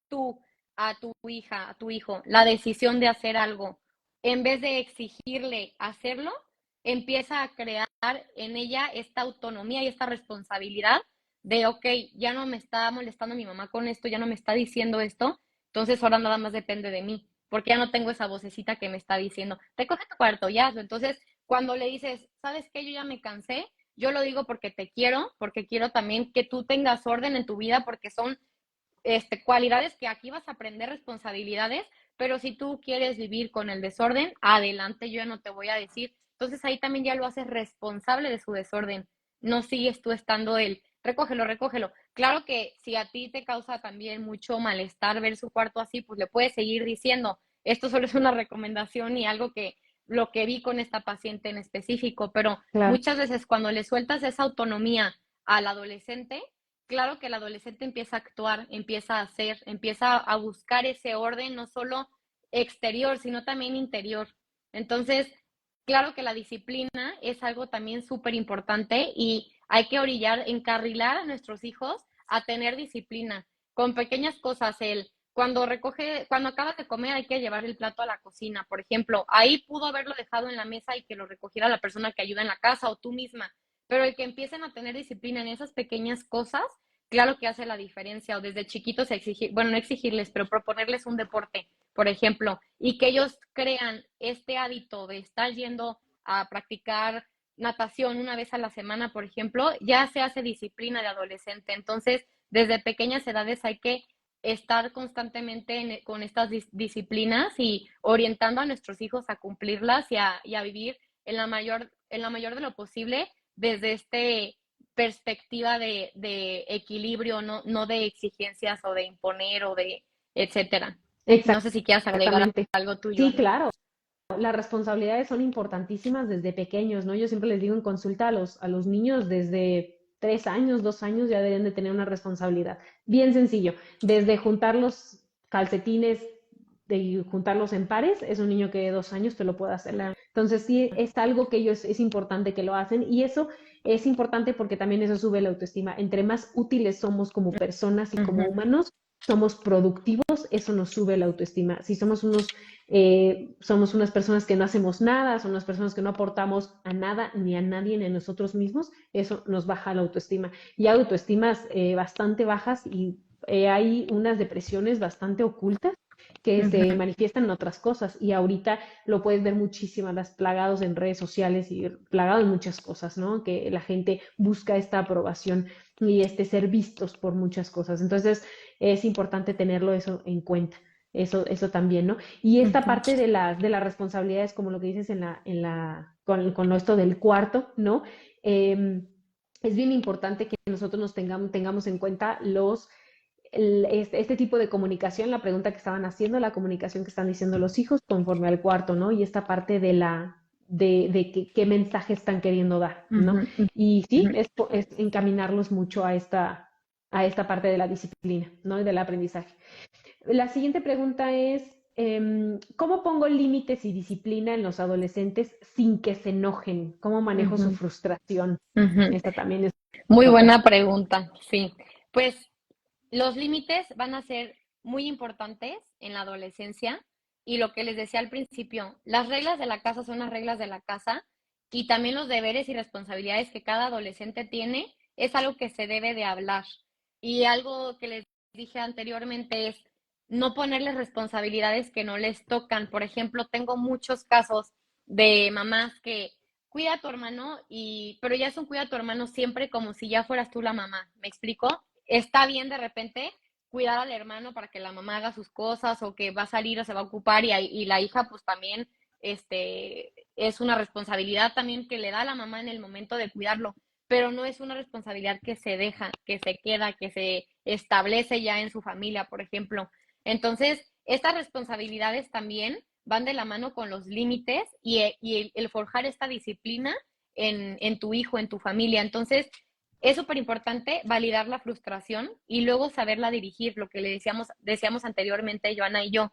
tú a tu hija, a tu hijo, la decisión de hacer algo, en vez de exigirle hacerlo, empieza a crear en ella esta autonomía y esta responsabilidad de, ok, ya no me está molestando mi mamá con esto, ya no me está diciendo esto, entonces ahora nada más depende de mí, porque ya no tengo esa vocecita que me está diciendo, recoge tu cuarto, ya hazlo. Entonces, cuando le dices, ¿sabes qué? Yo ya me cansé, yo lo digo porque te quiero, porque quiero también que tú tengas orden en tu vida, porque son cualidades que aquí vas a aprender responsabilidades, pero si tú quieres vivir con el desorden, adelante, yo ya no te voy a decir. Entonces ahí también ya lo haces responsable de su desorden. No sigues tú estando él, recógelo, recógelo. Claro que si a ti te causa también mucho malestar ver su cuarto así, pues le puedes seguir diciendo, esto solo es una recomendación y algo que lo que vi con esta paciente en específico, pero Claro. muchas veces cuando le sueltas esa autonomía al adolescente, claro que el adolescente empieza a actuar, empieza a hacer, empieza a buscar ese orden, no solo exterior, sino también interior. Entonces, claro que la disciplina es algo también súper importante y hay que orillar, encarrilar a nuestros hijos a tener disciplina con pequeñas cosas. Cuando acabas de comer hay que llevar el plato a la cocina, por ejemplo. Ahí pudo haberlo dejado en la mesa y que lo recogiera la persona que ayuda en la casa o tú misma. Pero el que empiecen a tener disciplina en esas pequeñas cosas, claro que hace la diferencia. O desde chiquitos exigir, bueno, no exigirles, pero proponerles un deporte, por ejemplo, y que ellos crean este hábito de estar yendo a practicar natación una vez a la semana, por ejemplo, ya se hace disciplina de adolescente. Entonces, desde pequeñas edades hay que estar constantemente con estas disciplinas y orientando a nuestros hijos a cumplirlas y a vivir en la mayor de lo posible desde perspectiva de equilibrio, no de exigencias o de imponer o de etcétera. No sé si quieras agregar Exactamente. algo tuyo, Sí, Ana. claro. Las responsabilidades son importantísimas desde pequeños, ¿no? Yo siempre les digo en consulta a los niños desde 3 años, 2 años ya deben de tener una responsabilidad. Bien sencillo, desde juntar los calcetines de juntarlos en pares, es un niño que de 2 años te lo puede hacer. Entonces sí, es algo que ellos es importante que lo hacen y eso es importante porque también eso sube la autoestima. Entre más útiles somos como personas y como Ujú. humanos, somos productivos, eso nos sube la autoestima. Si somos unas personas que no hacemos nada, son unas personas que no aportamos a nada ni a nadie ni a nosotros mismos, eso nos baja la autoestima. Y hay autoestimas bastante bajas y hay unas depresiones bastante ocultas que se Ujú. manifiestan en otras cosas y ahorita lo puedes ver muchísimas, las plagados en redes sociales y plagado en muchas cosas, ¿no? Que la gente busca esta aprobación y ser vistos por muchas cosas. Entonces es importante tenerlo eso en cuenta. Eso también, ¿no? Y esta Ujú. parte de las responsabilidades, como lo que dices con esto del cuarto, ¿no? Es bien importante que nosotros tengamos en cuenta este tipo de comunicación, la pregunta que estaban haciendo, la comunicación que están diciendo los hijos conforme al cuarto, ¿no? Y esta parte de qué mensaje están queriendo dar, ¿no? Ujú. Y sí, Ujú. es encaminarlos mucho a esta parte de la disciplina, ¿no? Y del aprendizaje. La siguiente pregunta es, ¿cómo pongo límites y disciplina en los adolescentes sin que se enojen? ¿Cómo manejo su Ujú. frustración? Ujú. Esta también es Muy otra. buena pregunta, sí. Pues los límites van a ser muy importantes en la adolescencia y lo que les decía al principio, las reglas de la casa son las reglas de la casa y también los deberes y responsabilidades que cada adolescente tiene es algo que se debe de hablar. Y algo que les dije anteriormente es no ponerles responsabilidades que no les tocan. Por ejemplo, tengo muchos casos de mamás que cuida a tu hermano pero ya es un cuida a tu hermano siempre como si ya fueras tú la mamá. ¿Me explico? Está bien de repente cuidar al hermano para que la mamá haga sus cosas o que va a salir o se va a ocupar y la hija pues también es una responsabilidad también que le da a la mamá en el momento de cuidarlo, pero no es una responsabilidad que se deja, que se queda, que se establece ya en su familia, por ejemplo. Entonces, estas responsabilidades también van de la mano con los límites y el forjar esta disciplina en tu hijo, en tu familia. Entonces, es súper importante validar la frustración y luego saberla dirigir, lo que decíamos anteriormente, Joana y yo.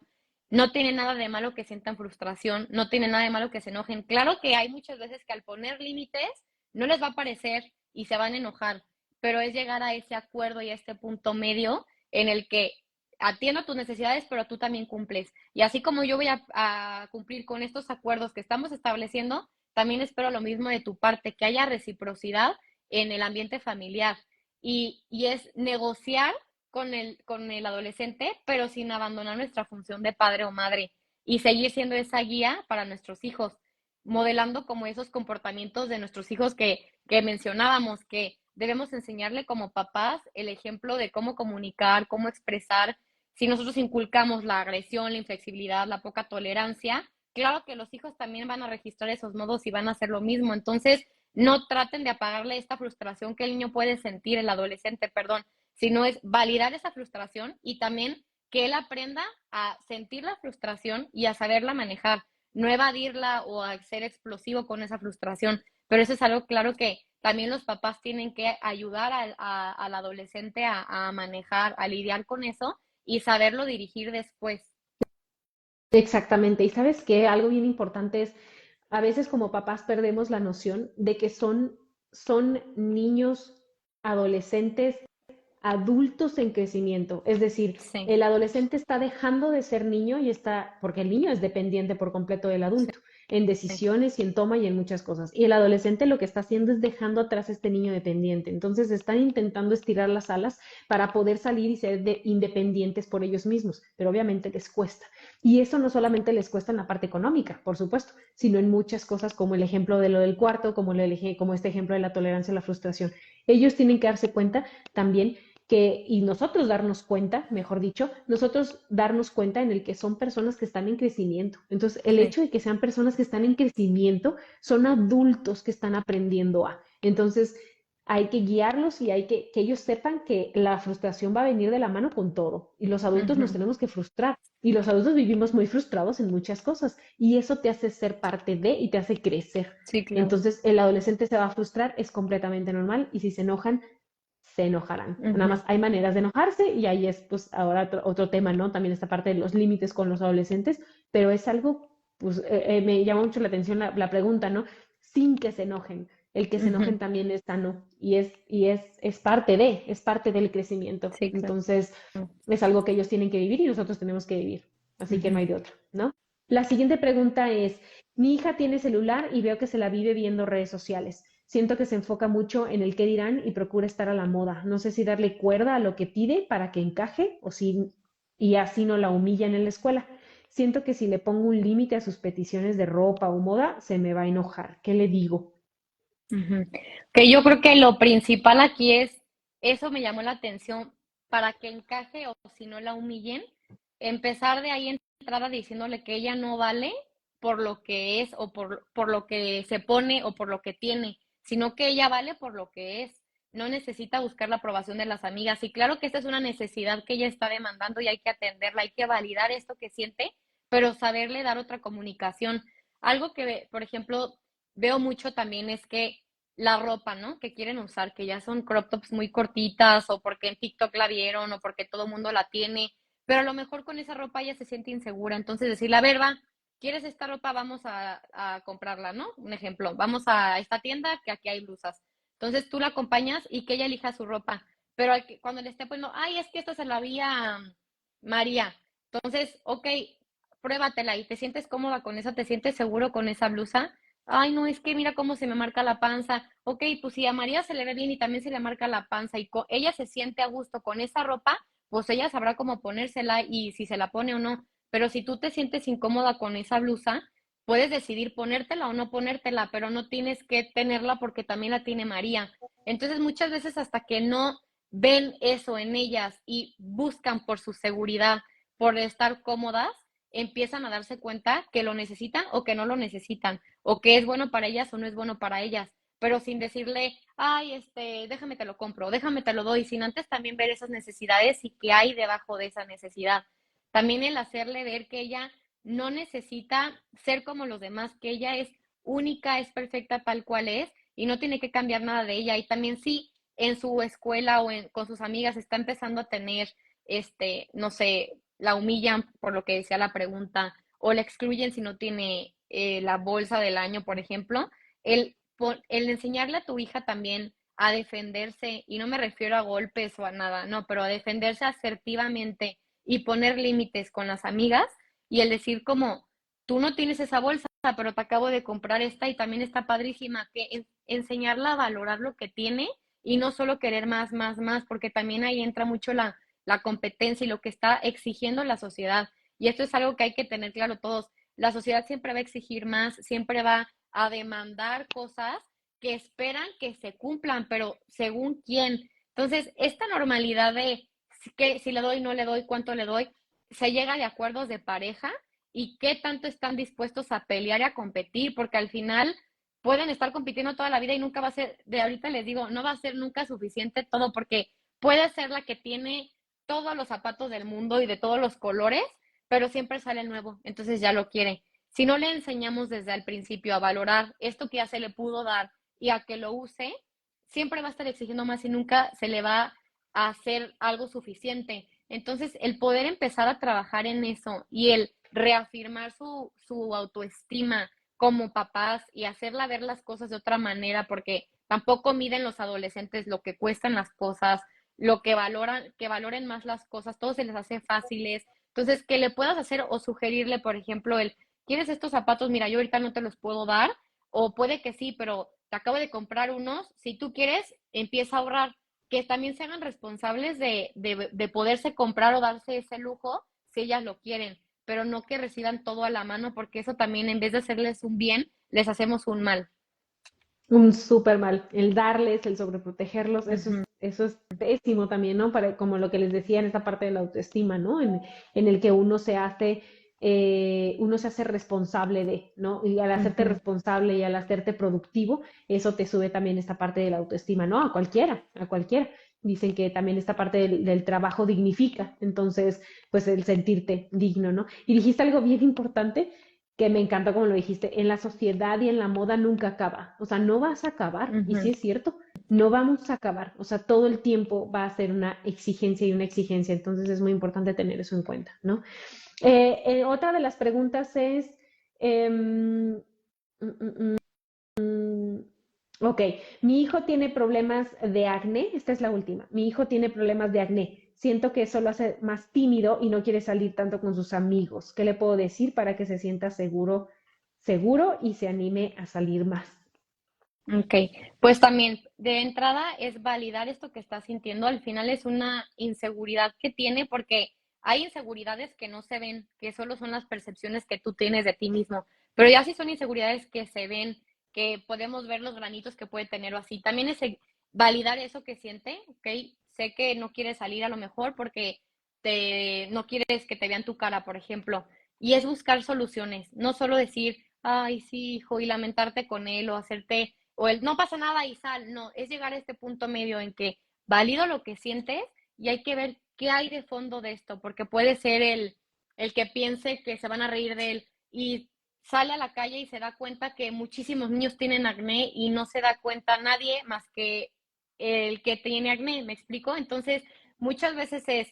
No tiene nada de malo que sientan frustración, no tiene nada de malo que se enojen. Claro que hay muchas veces que al poner límites no les va a parecer y se van a enojar, pero es llegar a ese acuerdo y a este punto medio en el que atiendo tus necesidades, pero tú también cumples. Y así como yo voy a cumplir con estos acuerdos que estamos estableciendo, también espero lo mismo de tu parte, que haya reciprocidad en el ambiente familiar. Y es negociar con el adolescente, pero sin abandonar nuestra función de padre o madre y seguir siendo esa guía para nuestros hijos, modelando como esos comportamientos de nuestros hijos que mencionábamos, que debemos enseñarle como papás el ejemplo de cómo comunicar, cómo expresar. Si nosotros inculcamos la agresión, la inflexibilidad, la poca tolerancia, claro que los hijos también van a registrar esos modos y van a hacer lo mismo. Entonces, no traten de apagarle esta frustración que el niño puede sentir, el adolescente, perdón, sino es validar esa frustración y también que él aprenda a sentir la frustración y a saberla manejar, no evadirla o a ser explosivo con esa frustración. Pero eso es algo claro que también los papás tienen que ayudar al adolescente a manejar, a lidiar con eso y saberlo dirigir después. Exactamente. Y sabes que algo bien importante es, a veces como papás perdemos la noción de que son niños, adolescentes, adultos en crecimiento. Es decir, Sí, el adolescente está dejando de ser niño y está, porque el niño es dependiente por completo del sí, adulto, en sí. decisiones y en toma y en muchas cosas. Y el adolescente lo que está haciendo es dejando atrás a este niño dependiente. Entonces están intentando estirar las alas para poder salir y ser independientes por ellos mismos, pero obviamente les cuesta. Y eso no solamente les cuesta en la parte económica, por supuesto, sino en muchas cosas como el ejemplo de lo del cuarto, como este ejemplo de la tolerancia a la frustración. Ellos tienen que darse cuenta también y nosotros darnos cuenta, mejor dicho, nosotros darnos cuenta en el que son personas que están en crecimiento. Entonces, el Sí. hecho de que sean personas que están en crecimiento, son adultos que están aprendiendo a. Entonces, hay que guiarlos y hay que ellos sepan que la frustración va a venir de la mano con todo. Y los adultos nos Ujú. tenemos que frustrar. Y los adultos vivimos muy frustrados en muchas cosas. Y eso te hace ser parte de y te hace crecer. Sí, claro. Entonces, el adolescente se va a frustrar, es completamente normal. Y si se enojan, se enojarán. Nada Ujú. más hay maneras de enojarse y ahí es pues ahora otro tema, ¿no? También esta parte de los límites con los adolescentes, pero es algo, pues me llama mucho la atención la pregunta, ¿no? Sin que se enojen. El que se Ujú. enojen también es sano es es parte del crecimiento. Sí, claro. Entonces, es algo que ellos tienen que vivir y nosotros tenemos que vivir. Así que no Ujú. hay de otro, ¿no? La siguiente pregunta es, mi hija tiene celular y veo que se la vive viendo redes sociales. Siento que se enfoca mucho en el qué dirán y procura estar a la moda. No sé si darle cuerda a lo que pide para que encaje o si y así no la humillan en la escuela. Siento que si le pongo un límite a sus peticiones de ropa o moda, se me va a enojar. ¿Qué le digo? Ujú. Que yo creo que lo principal aquí es, eso me llamó la atención, para que encaje o si no la humillen, empezar de ahí entrada diciéndole que ella no vale por lo que es o por lo que se pone o por lo que tiene, sino que ella vale por lo que es. No necesita buscar la aprobación de las amigas. Y claro que esta es una necesidad que ella está demandando y hay que atenderla, hay que validar esto que siente, pero saberle dar otra comunicación. Algo que, por ejemplo, veo mucho también es que la ropa, ¿no? Que quieren usar, que ya son crop tops muy cortitas o porque en TikTok la vieron o porque todo el mundo la tiene, pero a lo mejor con esa ropa ella se siente insegura. Entonces decirle, a ver, va, ¿quieres esta ropa? Vamos a comprarla, ¿no? Un ejemplo, vamos a esta tienda que aquí hay blusas. Entonces tú la acompañas y que ella elija su ropa. Pero cuando le esté poniendo, ay, es que esta se la había María. Entonces, ok, pruébatela y te sientes cómoda con esa, te sientes seguro con esa blusa. Ay, no, es que mira cómo se me marca la panza. Ok, pues si a María se le ve bien y también se le marca la panza y ella se siente a gusto con esa ropa, pues ella sabrá cómo ponérsela y si se la pone o no. Pero si tú te sientes incómoda con esa blusa, puedes decidir ponértela o no ponértela, pero no tienes que tenerla porque también la tiene María. Entonces muchas veces hasta que no ven eso en ellas y buscan por su seguridad, por estar cómodas, empiezan a darse cuenta que lo necesitan o que no lo necesitan, o que es bueno para ellas o no es bueno para ellas, pero sin decirle, ay, déjame te lo compro, déjame te lo doy, sin antes también ver esas necesidades y qué hay debajo de esa necesidad. También el hacerle ver que ella no necesita ser como los demás, que ella es única, es perfecta tal cual es y no tiene que cambiar nada de ella. Y también sí, en su escuela o con sus amigas está empezando a tener, no sé, la humillan por lo que decía la pregunta o la excluyen si no tiene la bolsa del año, por ejemplo, el enseñarle a tu hija también a defenderse, y no me refiero a golpes o a nada, no, pero a defenderse asertivamente y poner límites con las amigas y el decir como, tú no tienes esa bolsa, pero te acabo de comprar esta y también está padrísima, que enseñarla a valorar lo que tiene y no solo querer más, más, más, porque también ahí entra mucho la competencia y lo que está exigiendo la sociedad. Y esto es algo que hay que tener claro todos. La sociedad siempre va a exigir más, siempre va a demandar cosas que esperan que se cumplan, pero según quién. Entonces, esta normalidad de que si le doy, no le doy, cuánto le doy, se llega de acuerdos de pareja y qué tanto están dispuestos a pelear y a competir, porque al final pueden estar compitiendo toda la vida y nunca va a ser, de ahorita les digo, no va a ser nunca suficiente todo, porque puede ser la que tiene todos los zapatos del mundo y de todos los colores, pero siempre sale el nuevo, entonces ya lo quiere. Si no le enseñamos desde el principio a valorar esto que ya se le pudo dar y a que lo use, siempre va a estar exigiendo más y nunca se le va a hacer algo suficiente. Entonces, el poder empezar a trabajar en eso y el reafirmar su autoestima como papás y hacerla ver las cosas de otra manera, porque tampoco miden los adolescentes lo que cuestan las cosas, lo que valoren más las cosas, todo se les hace fáciles. Entonces, que le puedas hacer o sugerirle, por ejemplo, ¿quieres estos zapatos? Mira, yo ahorita no te los puedo dar, o puede que sí, pero te acabo de comprar unos, si tú quieres, empieza a ahorrar, que también se hagan responsables de poderse comprar o darse ese lujo si ellas lo quieren, pero no que reciban todo a la mano, porque eso también en vez de hacerles un bien, les hacemos un mal. Un súper mal. El darles, el sobreprotegerlos, Ujú. eso es pésimo también, ¿no? Para, como lo que les decía en esta parte de la autoestima, ¿no? En el que uno se hace responsable de, ¿no? Y al hacerte Ujú. responsable y al hacerte productivo, eso te sube también esta parte de la autoestima, ¿no? A cualquiera, a cualquiera. Dicen que también esta parte del trabajo dignifica, entonces, pues el sentirte digno, ¿no? Y dijiste algo bien importante que me encantó como lo dijiste, en la sociedad y en la moda nunca acaba, o sea, no vas a acabar, y sí Ujú. es cierto, no vamos a acabar, o sea, todo el tiempo va a ser una exigencia y una exigencia, entonces es muy importante tener eso en cuenta, ¿no? Otra de las preguntas es, em, ok, mi hijo tiene problemas de acné, esta es la última, mi hijo tiene problemas de acné, siento que eso lo hace más tímido y no quiere salir tanto con sus amigos, ¿qué le puedo decir para que se sienta seguro y se anime a salir más? Ok, pues también de entrada es validar esto que está sintiendo. Al final es una inseguridad que tiene porque hay inseguridades que no se ven, que solo son las percepciones que tú tienes de ti mismo. Pero ya sí son inseguridades que se ven, que podemos ver los granitos que puede tener o así. También es validar eso que siente, ok. Sé que no quieres salir a lo mejor porque no quieres que te vean tu cara, por ejemplo. Y es buscar soluciones, no solo decir, ay, sí, hijo, y lamentarte con él o hacerte o el no pasa nada y sal, no, es llegar a este punto medio en que valido lo que sientes y hay que ver qué hay de fondo de esto, porque puede ser el que piense que se van a reír de él y sale a la calle y se da cuenta que muchísimos niños tienen acné y no se da cuenta nadie más que el que tiene acné, ¿me explico? Entonces, muchas veces es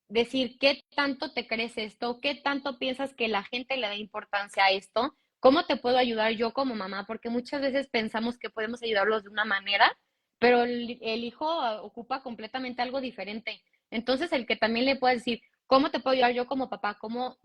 decir qué tanto te crees esto, qué tanto piensas que la gente le da importancia a esto, cómo te puedo ayudar yo como mamá, porque muchas veces pensamos que podemos ayudarlos de una manera, pero el hijo ocupa completamente algo diferente. Entonces, el que también le puede decir, ¿cómo te puedo ayudar yo como papá, como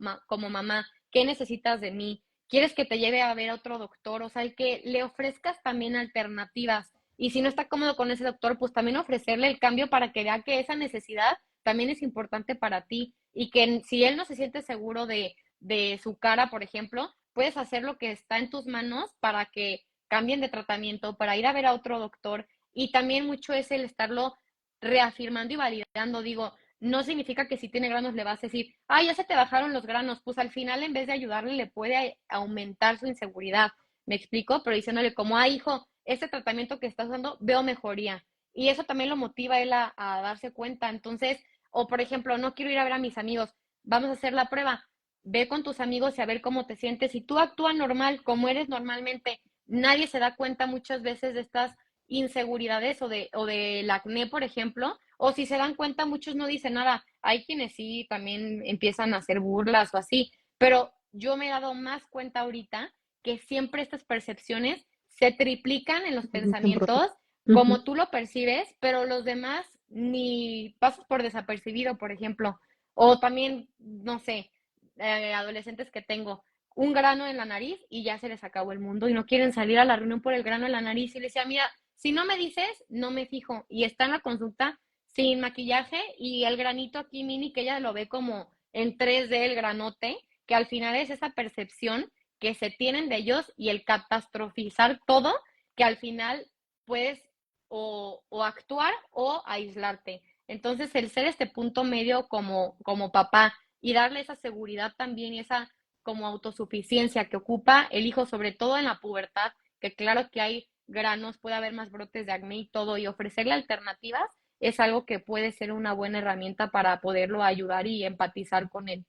mamá? ¿Qué necesitas de mí? ¿Quieres que te lleve a ver a otro doctor? O sea, el que le ofrezcas también alternativas. Y si no está cómodo con ese doctor, pues también ofrecerle el cambio para que vea que esa necesidad también es importante para ti y que si él no se siente seguro de su cara, por ejemplo, puedes hacer lo que está en tus manos para que cambien de tratamiento, para ir a ver a otro doctor y también mucho es el estarlo reafirmando y validando. Digo, no significa que si tiene granos le vas a decir, ay, ya se te bajaron los granos, pues al final en vez de ayudarle le puede aumentar su inseguridad. ¿Me explico? Pero diciéndole como, ay, hijo, este tratamiento que estás dando, veo mejoría. Y eso también lo motiva a él a darse cuenta. Entonces, o por ejemplo, no quiero ir a ver a mis amigos, vamos a hacer la prueba, ve con tus amigos y a ver cómo te sientes. Si tú actúas normal, como eres normalmente, nadie se da cuenta muchas veces de estas inseguridades o del acné, por ejemplo, o si se dan cuenta, muchos no dicen nada. Hay quienes sí también empiezan a hacer burlas o así, pero yo me he dado más cuenta ahorita que siempre estas percepciones se triplican en los Un proceso. pensamientos Ujú. como tú lo percibes, pero los demás ni pasas por desapercibido, por ejemplo. O también, no sé, adolescentes que tengo un grano en la nariz y ya se les acabó el mundo y no quieren salir a la reunión por el grano en la nariz. Y le decía, mira, si no me dices, no me fijo. Y está en la consulta sin maquillaje y el granito aquí mini que ella lo ve como en 3D el granote, que al final es esa percepción que se tienen de ellos y el catastrofizar todo, que al final puedes o actuar o aislarte. Entonces, el ser este punto medio como papá y darle esa seguridad también y esa como autosuficiencia que ocupa el hijo, sobre todo en la pubertad, que claro que hay granos, puede haber más brotes de acné y todo, y ofrecerle alternativas es algo que puede ser una buena herramienta para poderlo ayudar y empatizar con él.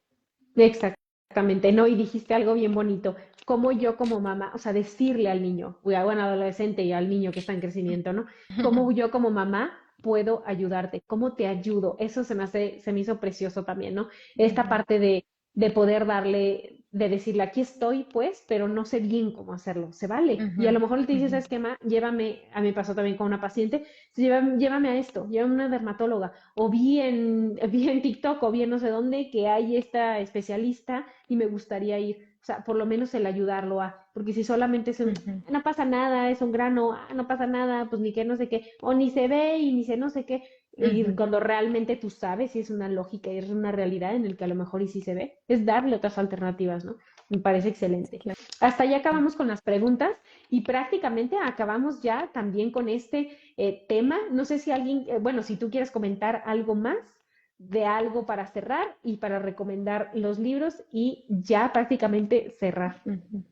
Exactamente, ¿no? Y dijiste algo bien bonito, como yo como mamá, o sea, decirle al niño, bueno, adolescente y al niño que está en crecimiento, ¿no? Cómo yo como mamá puedo ayudarte, cómo te ayudo. Eso se me hizo precioso también, ¿no? Esta Ujú, parte de poder darle, de decirle, aquí estoy, pues, pero no sé bien cómo hacerlo, se vale. Y a ujú, lo mejor le dices, ujú, ¿sabes qué, ma? Llévame, a mí me pasó también con una paciente, llévame a esto, llévame a una dermatóloga o vi en TikTok o vi en no sé dónde que hay esta especialista y me gustaría ir. O sea, por lo menos el ayudarlo a, porque si solamente es un, ujú, no pasa nada, es un grano, no pasa nada, pues ni que no sé qué, o ni se ve y ni se no sé qué, y ujú. cuando realmente tú sabes si es una lógica y es una realidad en el que a lo mejor y sí se ve, es darle otras alternativas, ¿no? Me parece excelente. Claro. Hasta ya acabamos con las preguntas y prácticamente acabamos ya también con este tema. No sé si alguien, bueno, si tú quieres comentar algo más de algo para cerrar y para recomendar los libros y ya prácticamente cerrar. Ujú.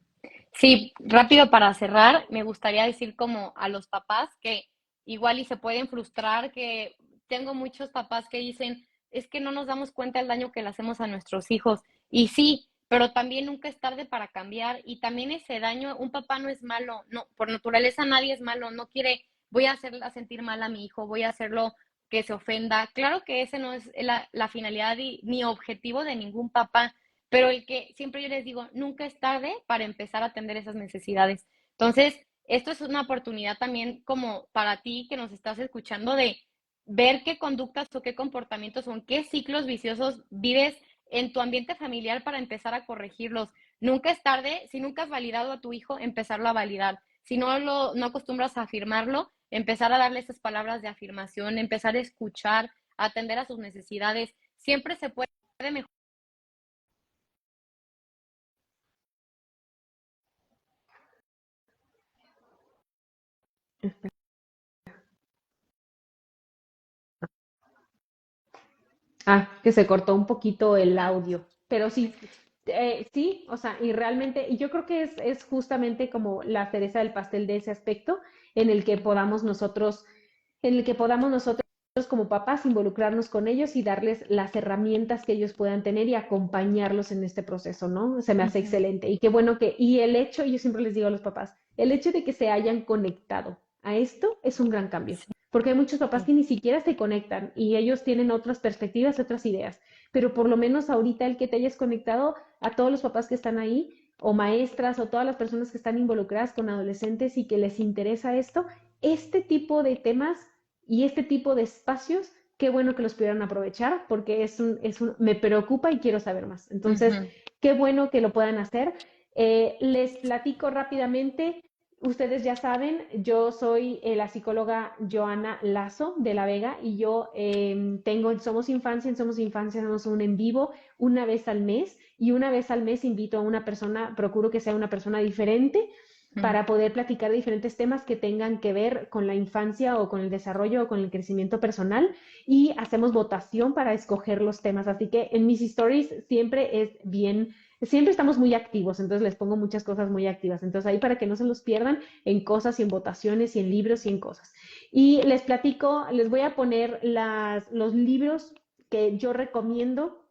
Sí, rápido para cerrar, me gustaría decir como a los papás que igual y se pueden frustrar, que tengo muchos papás que dicen, es que no nos damos cuenta del daño que le hacemos a nuestros hijos. Y sí, pero también nunca es tarde para cambiar y también ese daño, un papá no es malo, no, por naturaleza nadie es malo, no quiere, voy a hacerla sentir mal a mi hijo, voy a hacerlo que se ofenda. Claro que ese no es la finalidad ni objetivo de ningún papá, pero el que siempre yo les digo, nunca es tarde para empezar a atender esas necesidades. Entonces, esto es una oportunidad también como para ti que nos estás escuchando de ver qué conductas o qué comportamientos o en qué ciclos viciosos vives en tu ambiente familiar para empezar a corregirlos. Nunca es tarde, si nunca has validado a tu hijo, empezarlo a validar. Si no acostumbras a afirmarlo, empezar a darle esas palabras de afirmación, empezar a escuchar, a atender a sus necesidades. Siempre se puede mejorar. Ah, que se cortó un poquito el Ah, audio, pero ¿me sí, escuchas? sí, o sea, y realmente, y yo creo que es justamente como la cereza del pastel de ese aspecto en el que podamos nosotros, en el que podamos nosotros como papás involucrarnos con ellos y darles las herramientas que ellos puedan tener y acompañarlos en este proceso, ¿no? Se me hace Ujú. excelente. Y qué bueno que, y el hecho, yo siempre les digo a los papás, el hecho de que se hayan conectado a esto es un gran cambio. Sí, Porque hay muchos papás que ni siquiera se conectan y ellos tienen otras perspectivas, otras ideas. Pero por lo menos ahorita el que te hayas conectado a todos los papás que están ahí, o maestras, o todas las personas que están involucradas con adolescentes y que les interesa esto, este tipo de temas y este tipo de espacios, qué bueno que los pudieran aprovechar porque me preocupa y quiero saber más. Entonces, ujú, qué bueno que lo puedan hacer. Les platico rápidamente. Ustedes ya saben, yo soy la psicóloga Joana Lazo de La Vega y yo tengo en Somos Infancia hacemos un en vivo una vez al mes y una vez al mes invito a una persona, procuro que sea una persona diferente Ujú. para poder platicar de diferentes temas que tengan que ver con la infancia o con el desarrollo o con el crecimiento personal y hacemos votación para escoger los temas. Así que en mis stories siempre es bien, siempre estamos muy activos, entonces les pongo muchas cosas muy activas. Entonces ahí para que no se los pierdan en cosas y en votaciones y en libros y en cosas. Y les platico, les voy a poner los libros que yo recomiendo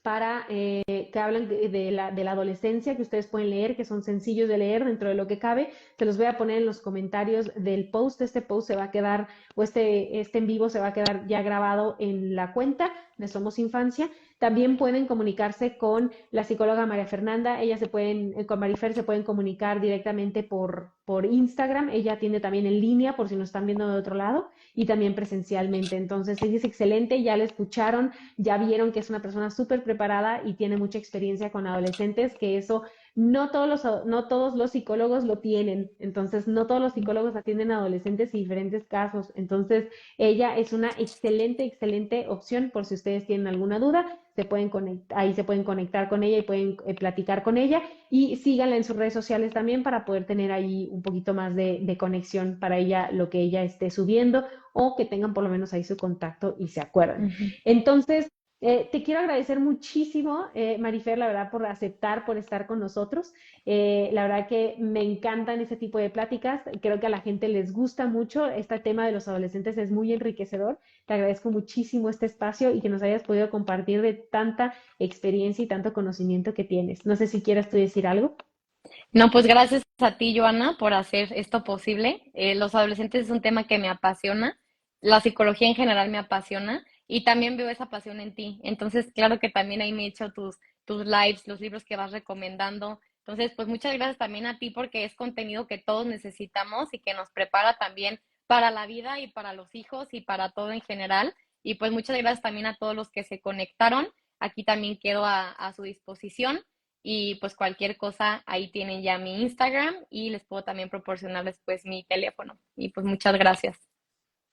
para que hablan de la adolescencia, que ustedes pueden leer, que son sencillos de leer dentro de lo que cabe. Se los voy a poner en los comentarios del post. Este post se va a quedar, o este en vivo se va a quedar ya grabado en la cuenta de Somos Infancia. También pueden comunicarse con la psicóloga María Fernanda. Ellas se pueden, con Marifer se pueden comunicar directamente por Instagram. Ella tiene también en línea, por si nos están viendo de otro lado, y también presencialmente. Entonces, ella es excelente, ya la escucharon, ya vieron que es una persona súper preparada y tiene mucha experiencia con adolescentes, que eso no todos los psicólogos lo tienen. Entonces, no todos los psicólogos atienden a adolescentes y diferentes casos. Entonces, ella es una excelente, excelente opción por si ustedes tienen alguna duda. Ahí se pueden conectar con ella y pueden platicar con ella. Y síganla en sus redes sociales también para poder tener ahí un poquito más de conexión para ella, lo que ella esté subiendo o que tengan por lo menos ahí su contacto y se acuerdan. Ujú. Entonces, te quiero agradecer muchísimo, Marifer, la verdad, por aceptar, por estar con nosotros. La verdad que me encantan ese tipo de pláticas. Creo que a la gente les gusta mucho. Este tema de los adolescentes es muy enriquecedor. Te agradezco muchísimo este espacio y que nos hayas podido compartir de tanta experiencia y tanto conocimiento que tienes. No sé si quieras tú decir algo. No, pues gracias a ti, Joana, por hacer esto posible. Los adolescentes es un tema que me apasiona, la psicología en general me apasiona y también veo esa pasión en ti. Entonces, claro que también ahí me he hecho tus lives, los libros que vas recomendando. Entonces, pues muchas gracias también a ti porque es contenido que todos necesitamos y que nos prepara también para la vida y para los hijos y para todo en general. Y pues muchas gracias también a todos los que se conectaron. Aquí también quedo a su disposición. Y pues cualquier cosa, ahí tienen ya mi Instagram y les puedo también proporcionar después mi teléfono. Y pues muchas gracias.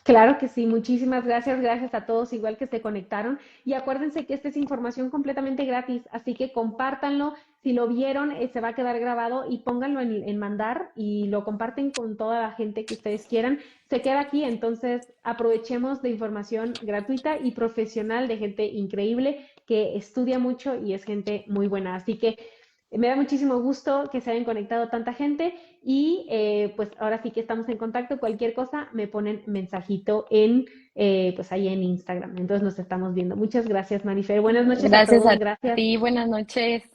Claro que sí, muchísimas gracias, gracias a todos igual que se conectaron y acuérdense que esta es información completamente gratis, así que compártanlo, si lo vieron se va a quedar grabado y pónganlo en mandar y lo comparten con toda la gente que ustedes quieran, se queda aquí, entonces aprovechemos de información gratuita y profesional de gente increíble que estudia mucho y es gente muy buena, así que me da muchísimo gusto que se hayan conectado tanta gente y pues ahora sí que estamos en contacto. Cualquier cosa me ponen mensajito pues ahí en Instagram. Entonces nos estamos viendo. Muchas gracias, Marifer. Buenas noches a Gracias todos. a Gracias. ti, buenas noches.